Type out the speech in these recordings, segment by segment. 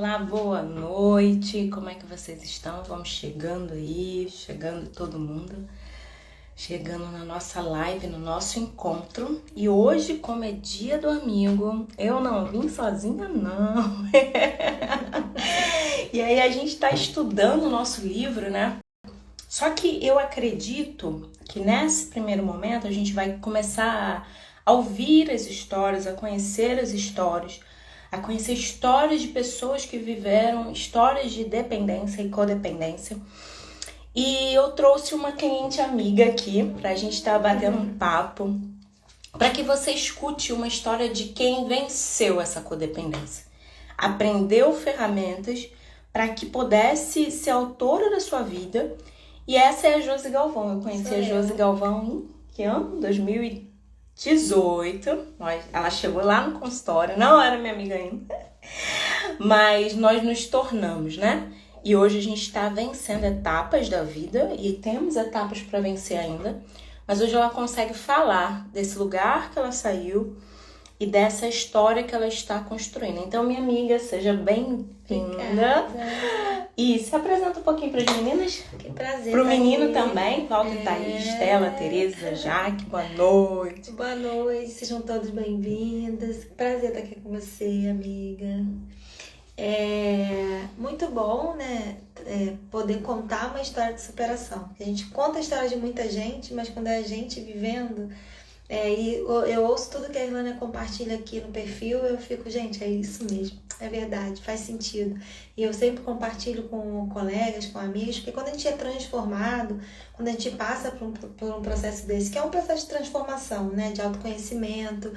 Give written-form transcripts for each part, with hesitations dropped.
Olá, boa noite, como é que vocês estão? Vamos chegando aí, chegando todo mundo, chegando na nossa live, no nosso encontro. E hoje, como é dia do amigo, eu não vim sozinha não. E aí a gente tá estudando o nosso livro, né? Só que eu acredito que nesse primeiro momento a gente vai começar a ouvir as histórias, a conhecer as histórias, a conhecer histórias de pessoas que viveram histórias de dependência e codependência. E eu trouxe uma cliente amiga aqui pra gente estar batendo um papo, para que você escute uma história de quem venceu essa codependência, aprendeu ferramentas para que pudesse ser autora da sua vida. E essa é a Josi Galvão. Eu conheci a Josi Galvão em que ano? 2018. Ela chegou lá no consultório, não era minha amiga ainda, mas nós nos tornamos, né? E hoje a gente está vencendo etapas da vida e temos etapas para vencer ainda, mas hoje ela consegue falar desse lugar que ela saiu e dessa história que ela está construindo. Então, minha amiga, seja bem-vinda. E se apresenta um pouquinho para as meninas. Que prazer. Para o menino também. Walter, Thaís, Stella, Tereza, Jaque, boa noite. Boa noite, sejam todos bem-vindas. Prazer estar aqui com você, amiga. É muito bom, né? Poder contar uma história de superação. A gente conta a história de muita gente, mas quando é a gente vivendo... E eu ouço tudo que a Irlânia compartilha aqui no perfil, eu fico, gente, é isso mesmo, é verdade, faz sentido. E eu sempre compartilho com colegas, com amigos, porque quando a gente é transformado, quando a gente passa por um processo desse, que é um processo de transformação, né, de autoconhecimento,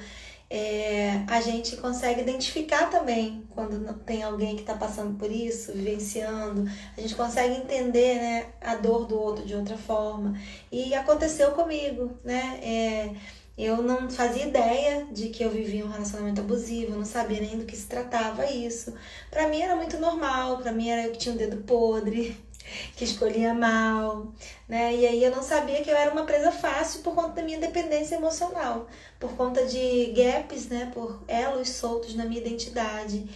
a gente consegue identificar também quando tem alguém que está passando por isso, vivenciando, a gente consegue entender, né, a dor do outro de outra forma. E aconteceu comigo, né? Eu não fazia ideia de que eu vivia um relacionamento abusivo, eu não sabia nem do que se tratava isso. Pra mim era muito normal, pra mim era eu que tinha um dedo podre, que escolhia mal, né? E aí eu não sabia que eu era uma presa fácil por conta da minha dependência emocional, por conta de gaps, né? Por elos soltos na minha identidade,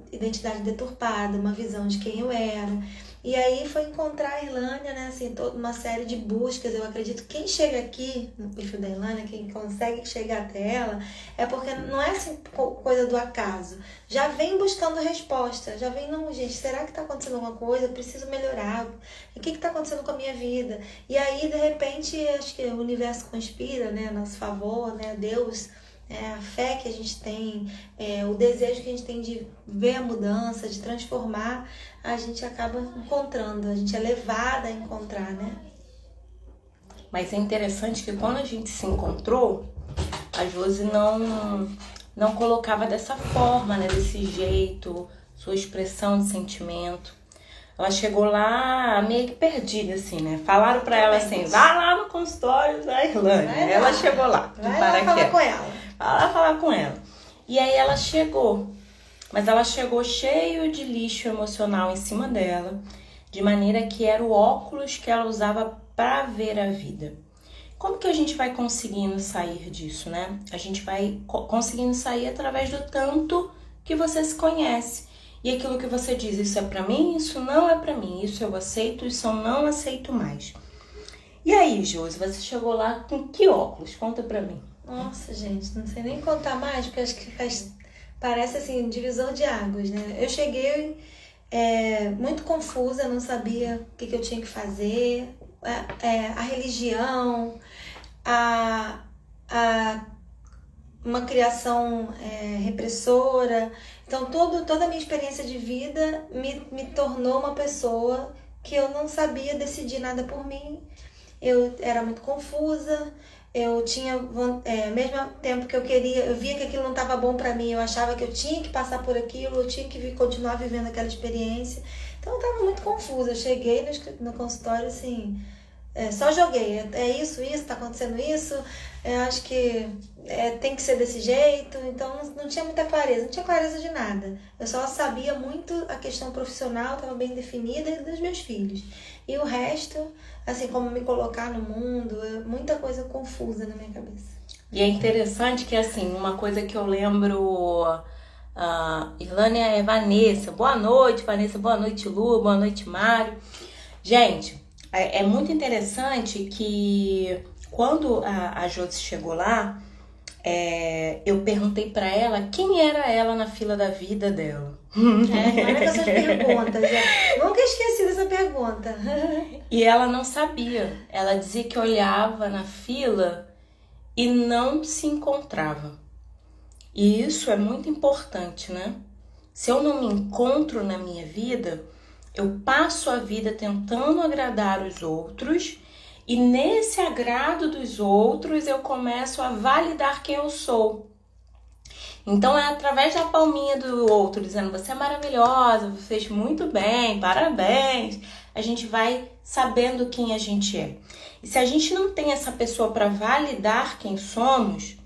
identidade deturpada, uma visão de quem eu era. E aí foi encontrar a Irlânia, né, assim, toda uma série de buscas. Eu acredito que quem chega aqui no perfil da Irlânia, quem consegue chegar até ela, é porque não é assim coisa do acaso. Já vem buscando resposta, já vem, não, gente, será que tá acontecendo alguma coisa? Eu preciso melhorar. O que tá acontecendo com a minha vida? E aí, de repente, acho que o universo conspira, né, a nosso favor, né, Deus... a fé que a gente tem, o desejo que a gente tem de ver a mudança, de transformar, a gente acaba encontrando, a gente é levada a encontrar, né? Mas é interessante que quando a gente se encontrou, a Josi não colocava dessa forma, né? Desse jeito, sua expressão de sentimento. Ela chegou lá meio que perdida, assim, né? Falaram pra ela assim, vai lá no consultório da Irlânia. Ela chegou lá. Vai lá falar com ela. Vai lá falar com ela. E aí ela chegou. Mas ela chegou cheio de lixo emocional em cima dela. De maneira que era o óculos que ela usava pra ver a vida. Como que a gente vai conseguindo sair disso, né? A gente vai conseguindo sair através do tanto que você se conhece. E aquilo que você diz, isso é pra mim, isso não é pra mim, isso eu aceito, isso eu não aceito mais. E aí, Josi, você chegou lá com que óculos? Conta pra mim. Nossa, gente, não sei nem contar mais, porque acho que parece assim, divisor de águas, né? Eu cheguei muito confusa, não sabia o que eu tinha que fazer, a religião, uma criação repressora. Então, toda a minha experiência de vida me tornou uma pessoa que eu não sabia decidir nada por mim. Eu era muito confusa, eu tinha, mesmo tempo que eu via que aquilo não estava bom para mim, eu achava que eu tinha que passar por aquilo, eu tinha que continuar vivendo aquela experiência. Então, eu estava muito confusa. Eu cheguei no consultório assim... só joguei, isso, tá acontecendo isso, acho que tem que ser desse jeito. Então não tinha muita clareza, não tinha clareza de nada. Eu só sabia muito a questão profissional, estava bem definida, e dos meus filhos. E o resto, assim, como me colocar no mundo, muita coisa confusa na minha cabeça. E é interessante que, assim, uma coisa que eu lembro Irlânia é Vanessa. Boa noite, Vanessa. Boa noite, Lu. Boa noite, Mário. Gente, é muito interessante que quando a Josi chegou lá, eu perguntei pra ela quem era ela na fila da vida dela. Olha com essas perguntas. Nunca esqueci dessa pergunta. E ela não sabia. Ela dizia que olhava na fila e não se encontrava. E isso é muito importante, né? Se eu não me encontro na minha vida, eu passo a vida tentando agradar os outros e nesse agrado dos outros eu começo a validar quem eu sou. Então é através da palminha do outro dizendo você é maravilhosa, você fez muito bem, parabéns. A gente vai sabendo quem a gente é. E se a gente não tem essa pessoa para validar quem somos,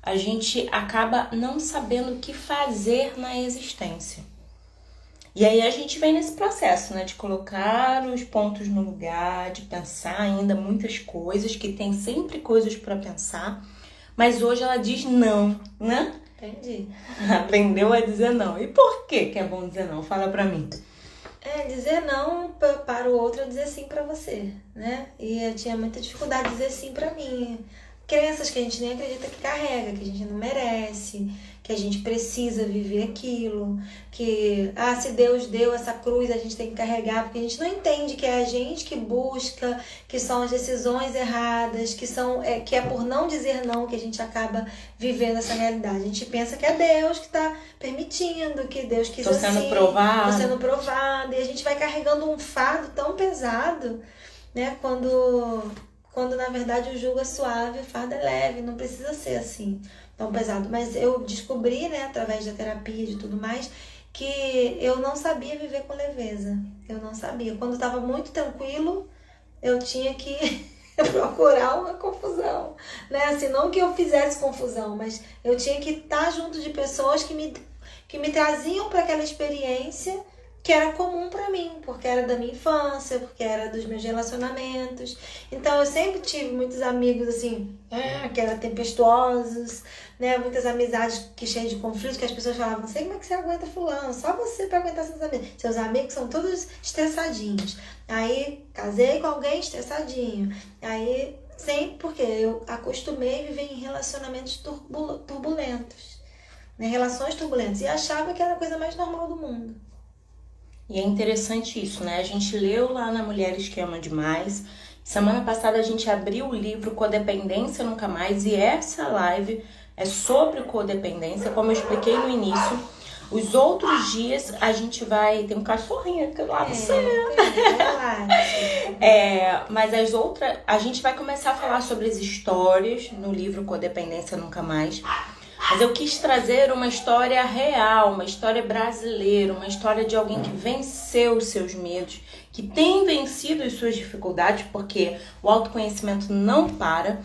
a gente acaba não sabendo o que fazer na existência. E aí a gente vem nesse processo, né? De colocar os pontos no lugar, de pensar ainda muitas coisas, que tem sempre coisas para pensar. Mas hoje ela diz não, né? Entendi. Aprendeu a dizer não. E por que é bom dizer não? Fala pra mim. Dizer não para o outro é dizer sim para você, né? E eu tinha muita dificuldade de dizer sim para mim. Crenças que a gente nem acredita que carrega, que a gente não merece, que a gente precisa viver aquilo, que se Deus deu essa cruz, a gente tem que carregar, porque a gente não entende que é a gente que busca, que são as decisões erradas, que é por não dizer não que a gente acaba vivendo essa realidade. A gente pensa que é Deus que está permitindo, que Deus quis assim. Tô sendo provado, e a gente vai carregando um fardo tão pesado, né, quando na verdade o jugo é suave, o fardo é leve, não precisa ser assim, tão pesado. Mas eu descobri, né, através da terapia e de tudo mais, que eu não sabia viver com leveza. Eu não sabia. Quando estava muito tranquilo, eu tinha que procurar uma confusão, né? Assim, não que eu fizesse confusão, mas eu tinha que estar junto de pessoas que me traziam para aquela experiência que era comum para mim, porque era da minha infância, porque era dos meus relacionamentos. Então eu sempre tive muitos amigos assim, que eram tempestuosos, né? Muitas amizades que cheias de conflitos, que as pessoas falavam, não sei como é que você aguenta fulano, só você para aguentar seus amigos. Seus amigos são todos estressadinhos. Aí casei com alguém estressadinho. Aí sempre porque eu acostumei a viver em relacionamentos turbulentos, né? Relações turbulentas, e achava que era a coisa mais normal do mundo. E é interessante isso, né? A gente leu lá na Mulheres que Amam Demais. Semana passada a gente abriu o livro Codependência Nunca Mais. E essa live é sobre codependência, como eu expliquei no início. Os outros dias a gente vai... Tem um cachorrinho aqui lá no céu. Mas a gente vai começar a falar sobre as histórias no livro Codependência Nunca Mais. Mas eu quis trazer uma história real, uma história brasileira, uma história de alguém que venceu os seus medos, que tem vencido as suas dificuldades, porque o autoconhecimento não para.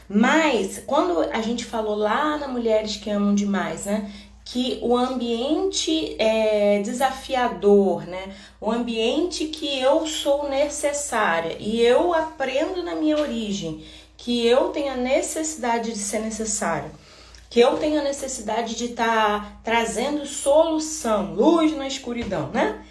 Mas, quando a gente falou lá na Mulheres que Amam Demais, né, que o ambiente é desafiador, né, o ambiente que eu sou necessária e eu aprendo na minha origem, que eu tenho a necessidade de ser necessária, que eu tenho a necessidade de estar trazendo solução, luz na escuridão, né?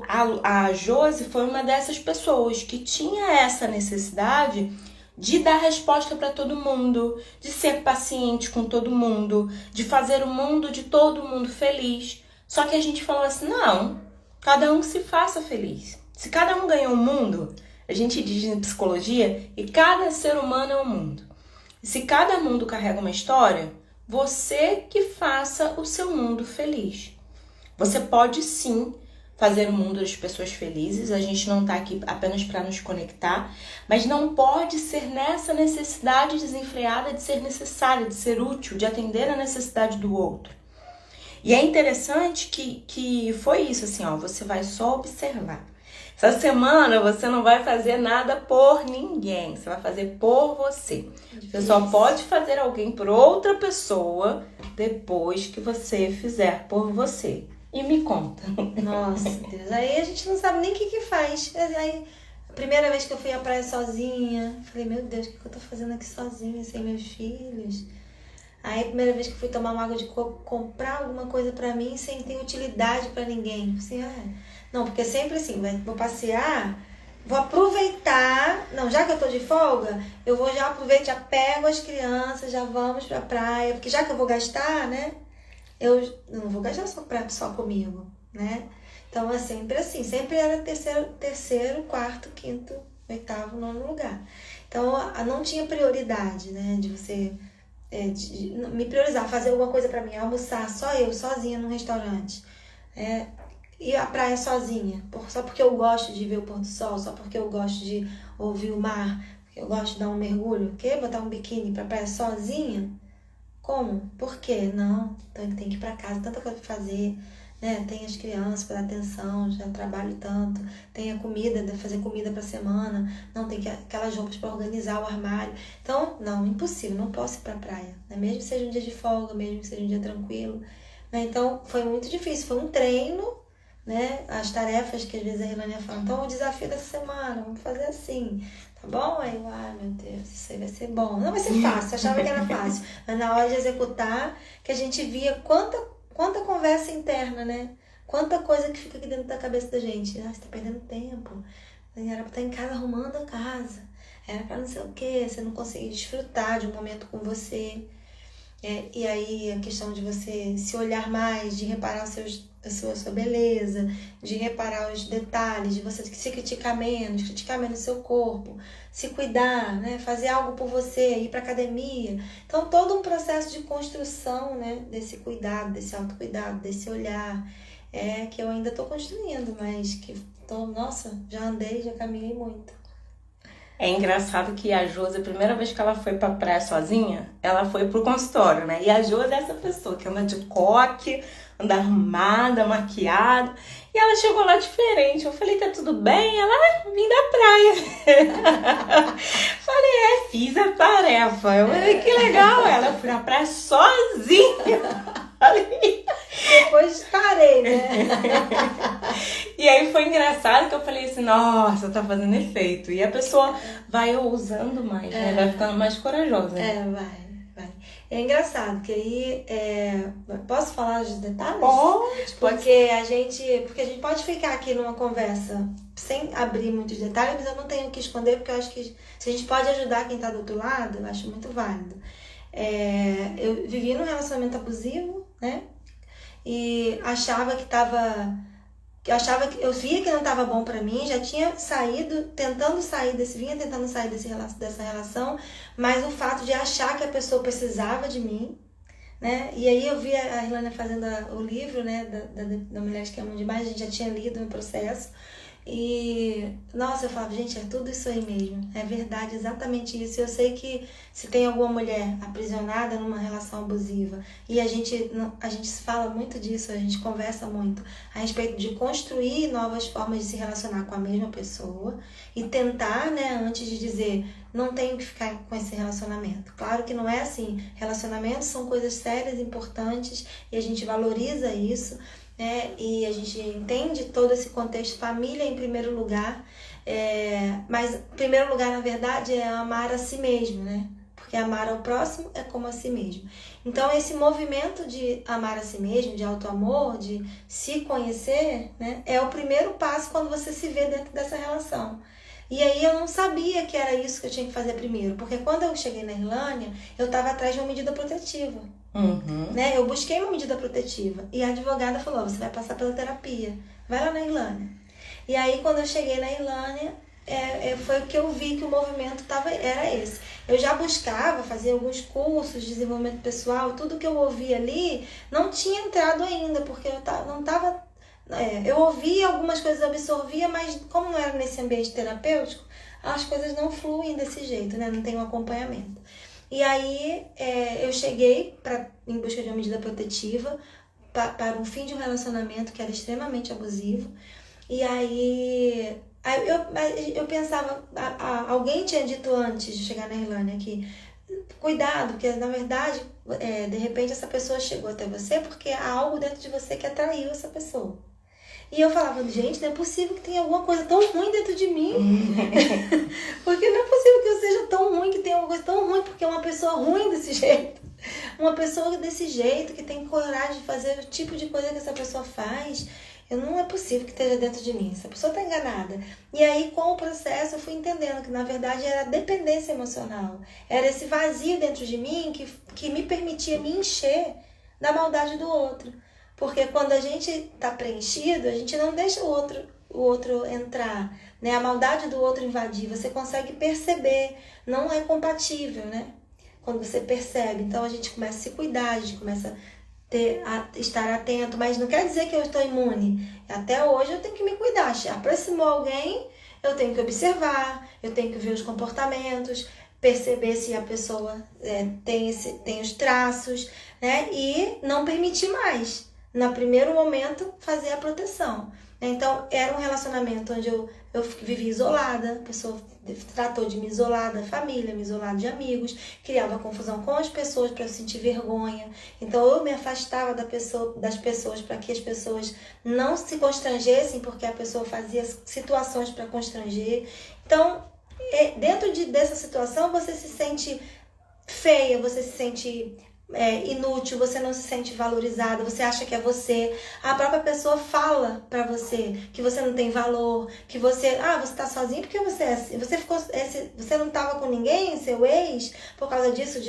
A Josi foi uma dessas pessoas que tinha essa necessidade de dar resposta para todo mundo, de ser paciente com todo mundo, de fazer o mundo de todo mundo feliz. Só que a gente falou assim, não, cada um se faça feliz. Se cada um ganhou o mundo, a gente diz em psicologia, e cada ser humano é um mundo. E se cada mundo carrega uma história, você que faça o seu mundo feliz. Você pode sim fazer o mundo das pessoas felizes, a gente não está aqui apenas para nos conectar, mas não pode ser nessa necessidade desenfreada de ser necessária, de ser útil, de atender a necessidade do outro. E é interessante que foi isso, assim, você vai só observar. Essa semana você não vai fazer nada por ninguém, você vai fazer por você. Você só pode fazer alguém por outra pessoa depois que você fizer por você. E me conta. Nossa, Deus. Aí a gente não sabe nem o que faz. Aí, a primeira vez que eu fui à praia sozinha, falei, meu Deus, o que eu tô fazendo aqui sozinha, sem meus filhos? Aí a primeira vez que fui tomar uma água de coco, comprar alguma coisa pra mim sem ter utilidade pra ninguém. Assim, não, porque sempre assim, vou passear, vou aproveitar. Não, já que eu tô de folga, eu vou já aproveitar, já pego as crianças, já vamos pra praia. Porque já que eu vou gastar, né? Eu não vou gastar só comigo, né? Então é sempre assim, sempre era terceiro, quarto, quinto, oitavo, nono lugar. Então não tinha prioridade, né? De você de me priorizar, fazer alguma coisa pra mim, almoçar só eu, sozinha num restaurante. Ir à praia sozinha, só porque eu gosto de ver o pôr do sol, só porque eu gosto de ouvir o mar, porque eu gosto de dar um mergulho, quer botar um biquíni pra praia sozinha? Como? Por quê? Não, então tem que ir pra casa, tanta coisa pra fazer, né? Tem as crianças pra dar atenção, já trabalho tanto, tem a comida, fazer comida pra semana, não tem aquelas roupas pra organizar o armário. Então, não, impossível, não posso ir pra praia, né? Mesmo que seja um dia de folga, mesmo que seja um dia tranquilo, né? Então, foi muito difícil, foi um treino, né? As tarefas que às vezes a Rilânia fala, então o desafio dessa semana, vamos fazer assim, tá bom? Aí eu, meu Deus, isso aí vai ser bom. Não vai ser fácil, achava que era fácil, mas na hora de executar, que a gente via quanta conversa interna, né? Quanta coisa que fica aqui dentro da cabeça da gente. Você tá perdendo tempo, era pra estar em casa arrumando a casa, era pra não sei o que, você não conseguir desfrutar de um momento com você. E aí a questão de você se olhar mais, de reparar a sua beleza, de reparar os detalhes, de você se criticar menos o seu corpo, se cuidar, né? Fazer algo por você, ir para academia. Então todo um processo de construção, né? Desse cuidado, desse autocuidado, desse olhar, que eu ainda estou construindo, mas nossa, já andei, já caminhei muito. É engraçado que a Josi, a primeira vez que ela foi pra praia sozinha, ela foi pro consultório, né? E a Josi é essa pessoa que anda de coque, anda arrumada, maquiada. E ela chegou lá diferente. Eu falei, tá tudo bem? Ela, vim da praia. Falei, fiz a tarefa. Eu falei, que legal. Ela foi na praia sozinha. Falei... Depois parei, né? E aí foi engraçado que eu falei assim, nossa, tá fazendo efeito. E a pessoa vai ousando mais, né? Vai ficando mais corajosa. Vai. É engraçado, que aí... Posso falar dos detalhes? Pode. Porque a gente pode ficar aqui numa conversa sem abrir muitos detalhes, mas eu não tenho o que esconder, porque eu acho que se a gente pode ajudar quem tá do outro lado, eu acho muito válido. Eu vivi num relacionamento abusivo, né? E eu via que não estava bom para mim, já tinha saído, vinha tentando sair dessa relação, mas o fato de achar que a pessoa precisava de mim, né? E aí eu vi a Rilânia fazendo o livro, né, da Mulheres que Amam Demais, a gente já tinha lido no processo. E, nossa, eu falava, gente, é tudo isso aí mesmo, é verdade, exatamente isso. Eu sei que se tem alguma mulher aprisionada numa relação abusiva, e a gente fala muito disso, a gente conversa muito a respeito de construir novas formas de se relacionar com a mesma pessoa e tentar, né, antes de dizer, não tenho que ficar com esse relacionamento. Claro que não é assim, relacionamentos são coisas sérias, importantes, e a gente valoriza isso, e a gente entende todo esse contexto, família em primeiro lugar, mas em primeiro lugar, na verdade, é amar a si mesmo, né? Porque amar ao próximo é como a si mesmo. Então, esse movimento de amar a si mesmo, de autoamor, de se conhecer, né, é o primeiro passo quando você se vê dentro dessa relação. E aí eu não sabia que era isso que eu tinha que fazer primeiro, porque quando eu cheguei na Irlânia, eu estava atrás de uma medida protetiva. Né? Eu busquei uma medida protetiva e a advogada falou, você vai passar pela terapia, vai lá na Irlânia. E aí quando eu cheguei na Irlânia, foi o que eu vi que o movimento era esse. Eu já buscava fazer alguns cursos de desenvolvimento pessoal, tudo que eu ouvia ali não tinha entrado ainda, porque não estava... eu ouvia algumas coisas, absorvia, mas como não era nesse ambiente terapêutico, as coisas não fluem desse jeito, né? Não tem um acompanhamento. E aí eu cheguei em busca de uma medida protetiva para um fim de um relacionamento que era extremamente abusivo. E aí eu pensava, alguém tinha dito antes de chegar na Irlânia que cuidado, porque na verdade, de repente essa pessoa chegou até você porque há algo dentro de você que atraiu essa pessoa. E eu falava, gente, não é possível que tenha alguma coisa tão ruim dentro de mim. Porque não é possível que eu seja tão ruim, que tenha alguma coisa tão ruim, porque é uma pessoa ruim desse jeito. Uma pessoa desse jeito, que tem coragem de fazer o tipo de coisa que essa pessoa faz, não é possível que esteja dentro de mim. Essa pessoa está enganada. E aí, com o processo, eu fui entendendo que, na verdade, era dependência emocional. Era esse vazio dentro de mim que me permitia me encher da maldade do outro. Porque quando a gente está preenchido, a gente não deixa o outro entrar, né? A maldade do outro invadir. Você consegue perceber. Não é compatível, né? Quando você percebe. Então, a gente começa a se cuidar, a gente começa a estar atento. Mas não quer dizer que eu estou imune. Até hoje eu tenho que me cuidar. Se aproximou alguém, eu tenho que observar, eu tenho que ver os comportamentos, perceber se a pessoa tem os traços, né? E não permitir mais. No primeiro momento, fazer a proteção. Então, era um relacionamento onde eu vivi isolada, a pessoa tratou de me isolar da família, me isolar de amigos, criava confusão com as pessoas para eu sentir vergonha. Então, eu me afastava das pessoas para que as pessoas não se constrangessem, porque a pessoa fazia situações para constranger. Então, dentro dessa situação, você se sente feia, você se sente inútil, você não se sente valorizada, você acha que é você. A própria pessoa fala pra você que você não tem valor, que você tá sozinho porque você é assim. Você não tava com ninguém, seu ex, por causa disso.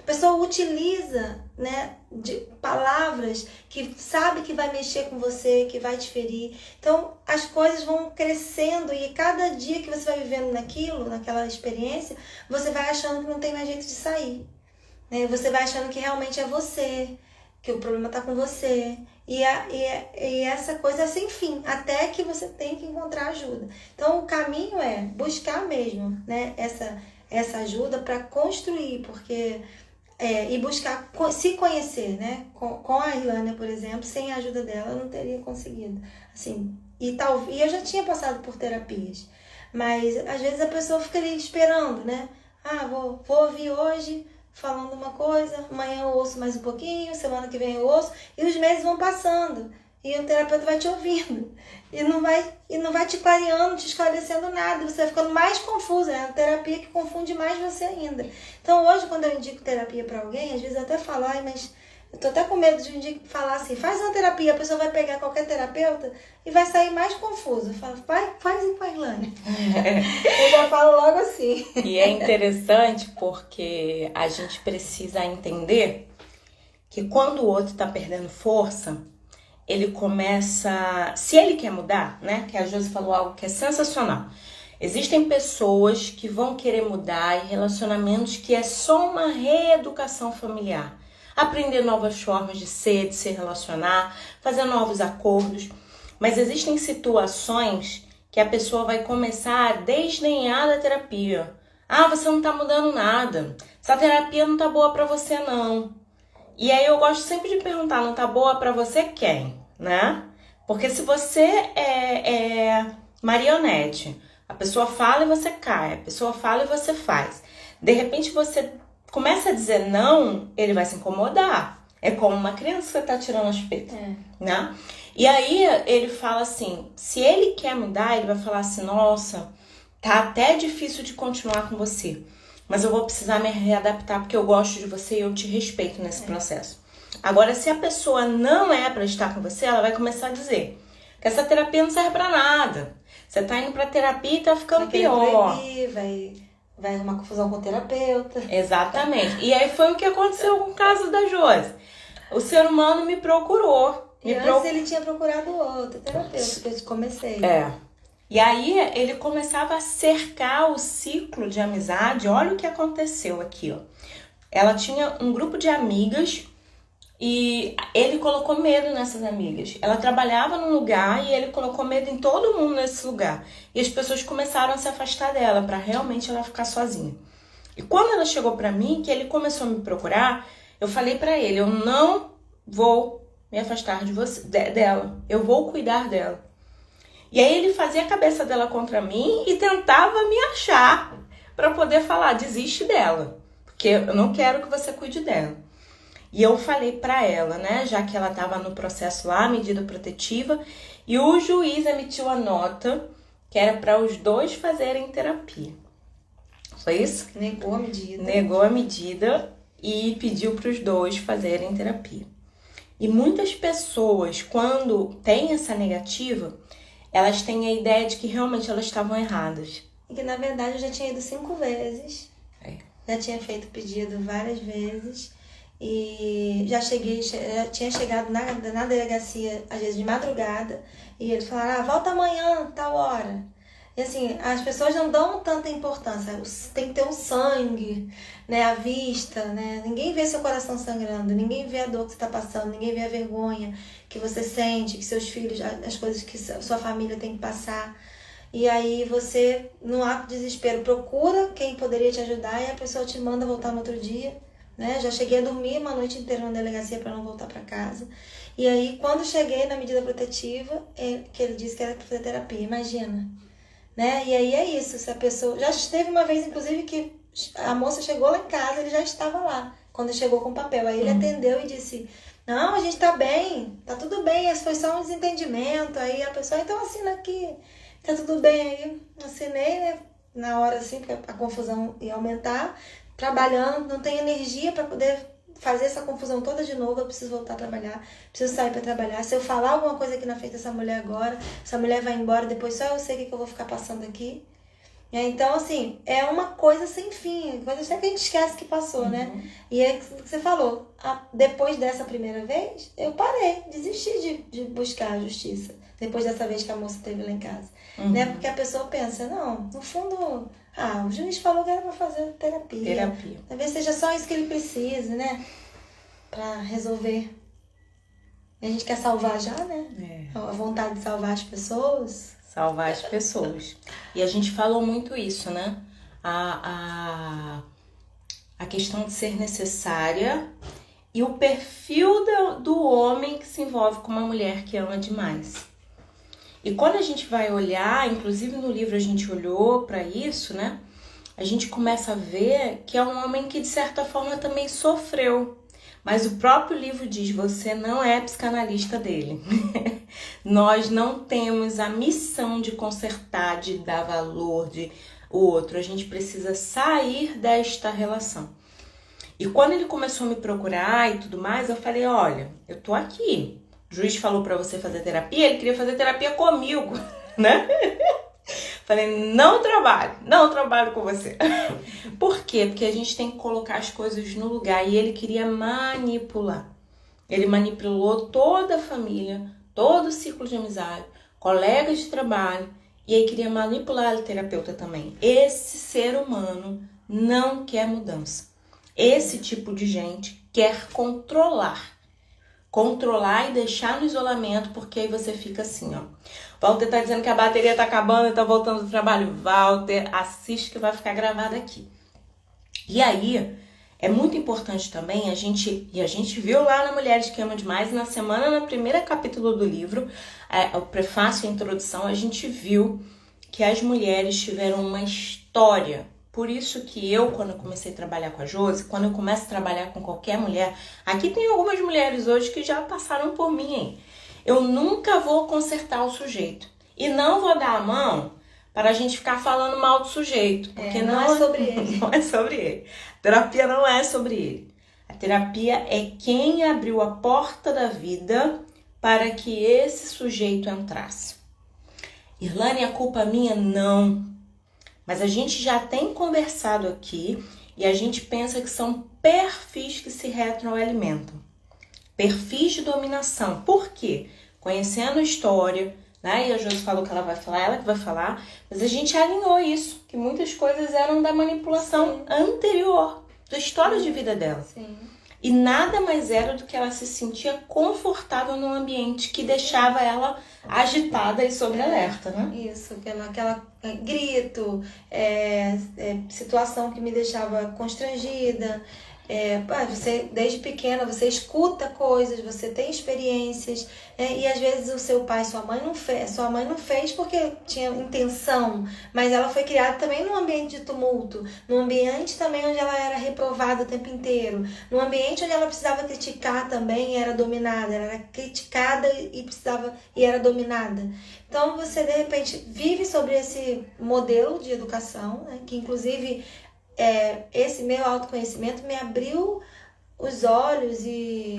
A pessoa utiliza, né, de palavras que sabe que vai mexer com você, que vai te ferir. Então, as coisas vão crescendo e cada dia que você vai vivendo naquela experiência, você vai achando que não tem mais jeito de sair. Você vai achando que realmente é você, que o problema está com você. E essa coisa é sem fim, até que você tem que encontrar ajuda. Então, o caminho é buscar mesmo, né, essa ajuda para construir, porque e buscar se conhecer, né? Com a Irlânia, por exemplo, sem a ajuda dela, eu não teria conseguido. Assim, e eu já tinha passado por terapias, mas às vezes a pessoa fica ali esperando, né? Vou ouvir hoje falando uma coisa, amanhã eu ouço mais um pouquinho, semana que vem eu ouço, e os meses vão passando, e o terapeuta vai te ouvindo, e não vai te clareando, te esclarecendo nada, você vai ficando mais confusa, é a terapia que confunde mais você ainda. Então hoje, quando eu indico terapia para alguém, às vezes eu até falo, mas eu tô até com medo de falar assim, faz uma terapia, a pessoa vai pegar qualquer terapeuta e vai sair mais confusa. Eu falo, faz com a Irlânia. Eu já falo logo assim. E é interessante porque a gente precisa entender que quando o outro tá perdendo força, ele começa... Se ele quer mudar, né? Que a Josi falou algo que é sensacional. Existem pessoas que vão querer mudar em relacionamentos que é só uma reeducação familiar. Aprender novas formas de se relacionar, fazer novos acordos. Mas existem situações que a pessoa vai começar a desdenhar da terapia. Você não tá mudando nada. Essa terapia não tá boa pra você, não. E aí eu gosto sempre de perguntar, não tá boa pra você quem, né? Porque se você é marionete, a pessoa fala e você cai, a pessoa fala e você faz. De repente você começa a dizer não, ele vai se incomodar. É como uma criança que você tá tirando as petas, né? E aí ele fala assim, se ele quer mudar, ele vai falar assim, nossa, tá até difícil de continuar com você, mas eu vou precisar me readaptar porque eu gosto de você e eu te respeito nesse processo. Agora, se a pessoa não é pra estar com você, ela vai começar a dizer que essa terapia não serve pra nada. Você tá indo pra terapia e tá ficando pior. Vai arrumar confusão com o terapeuta. Exatamente. E aí foi o que aconteceu com o caso da Josi. O ser humano me procurou. Antes ele tinha procurado outro terapeuta, que eu comecei. E aí ele começava a cercar o ciclo de amizade. Olha o que aconteceu aqui, ó. Ela tinha um grupo de amigas e ele colocou medo nessas amigas. Ela trabalhava num lugar e ele colocou medo em todo mundo nesse lugar. E as pessoas começaram a se afastar dela para realmente ela ficar sozinha. E quando ela chegou para mim, que ele começou a me procurar, eu falei para ele, eu não vou me afastar de você, dela. Eu vou cuidar dela. E aí ele fazia a cabeça dela contra mim e tentava me achar para poder falar, desiste dela. Porque eu não quero que você cuide dela. E eu falei pra ela, né, já que ela estava no processo lá, medida protetiva, e o juiz emitiu a nota que era para os dois fazerem terapia. Foi isso? Negou a medida. Negou a medida e pediu para os dois fazerem terapia. E muitas pessoas, quando têm essa negativa, elas têm a ideia de que realmente elas estavam erradas. E que na verdade eu já tinha ido 5 vezes. Já tinha feito pedido várias vezes. E já tinha chegado na delegacia, às vezes de madrugada, e eles falaram, volta amanhã, tal hora. E assim, as pessoas não dão tanta importância, tem que ter um sangue, né, à vista, né? Ninguém vê seu coração sangrando, ninguém vê a dor que você está passando, ninguém vê a vergonha que você sente, que seus filhos, as coisas que sua família tem que passar. E aí você, no ato de desespero, procura quem poderia te ajudar e a pessoa te manda voltar no outro dia. Né? Já cheguei a dormir uma noite inteira na delegacia para não voltar para casa. E aí, quando cheguei na medida protetiva, que ele disse que era para fazer terapia, imagina. Né? E aí é isso, se a pessoa... Já teve uma vez, inclusive, que a moça chegou lá em casa, ele já estava lá, quando chegou com o papel. Aí ele atendeu e disse, não, a gente tá bem, tá tudo bem, esse foi só um desentendimento. Aí a pessoa, então assina aqui, tá tudo bem. Aí assinei, né? Na hora assim, porque a confusão ia aumentar, trabalhando, não tenho energia para poder fazer essa confusão toda de novo, eu preciso voltar a trabalhar, preciso sair para trabalhar. Se eu falar alguma coisa aqui na frente dessa mulher agora, essa mulher vai embora, depois só eu sei o que eu vou ficar passando aqui. Então, assim, é uma coisa sem fim, coisa até que a gente esquece que passou, né? E é o que você falou, depois dessa primeira vez, eu parei, desisti de buscar a justiça, depois dessa vez que a moça esteve lá em casa. Né? Porque a pessoa pensa, não, no fundo, o juiz falou que era para fazer terapia. Talvez seja só isso que ele precisa, né? Para resolver. E a gente quer salvar já, né? A vontade de salvar as pessoas. Salvar as pessoas. E a gente falou muito isso, né? A questão de ser necessária e o perfil do homem que se envolve com uma mulher que ama demais. E quando a gente vai olhar, inclusive no livro a gente olhou para isso, né? A gente começa a ver que é um homem que de certa forma também sofreu. Mas o próprio livro diz, você não é psicanalista dele. Nós não temos a missão de consertar, de dar valor, de o outro. A gente precisa sair desta relação. E quando ele começou a me procurar e tudo mais, eu falei, olha, eu tô aqui. O juiz falou pra você fazer terapia, ele queria fazer terapia comigo, né? Falei, não trabalho com você. Por quê? Porque a gente tem que colocar as coisas no lugar. E ele queria manipular. Ele manipulou toda a família, todo o círculo de amizade, colegas de trabalho. E aí queria manipular a terapeuta também. Esse ser humano não quer mudança. Esse tipo de gente quer controlar e deixar no isolamento, porque aí você fica assim, ó. Walter tá dizendo que a bateria tá acabando e tá voltando do trabalho. Walter, assiste que vai ficar gravado aqui. E aí, é muito importante também a gente viu lá na Mulheres que Amam Demais, na semana, no primeiro capítulo do livro, o prefácio e a introdução, a gente viu que as mulheres tiveram uma história. Por isso que eu, quando eu comecei a trabalhar com a Josi, quando eu começo a trabalhar com qualquer mulher, aqui tem algumas mulheres hoje que já passaram por mim, hein? Eu nunca vou consertar o sujeito. E não vou dar a mão para a gente ficar falando mal do sujeito. Porque não é sobre ele. Não é sobre ele. A terapia não é sobre ele. A terapia é quem abriu a porta da vida para que esse sujeito entrasse. Irlane, a culpa é minha? Não. Mas a gente já tem conversado aqui e a gente pensa que são perfis que se retroalimentam. Perfis de dominação. Por quê? Conhecendo a história, né? E a Josi falou que ela vai falar, ela que vai falar, mas a gente alinhou isso, que muitas coisas eram da manipulação anterior, da história de vida dela. Sim. E nada mais era do que ela se sentia confortável num ambiente que deixava ela agitada e sob alerta, né? Isso, aquela grito, situação que me deixava constrangida, Você, desde pequena, você escuta coisas, você tem experiências, e às vezes o seu pai, sua mãe não fez porque tinha intenção, mas ela foi criada também num ambiente de tumulto, num ambiente também onde ela era reprovada o tempo inteiro, num ambiente onde ela precisava criticar também e era dominada, ela era criticada e era dominada. Então você de repente vive sobre esse modelo de educação, né, que inclusive esse meu autoconhecimento me abriu os olhos e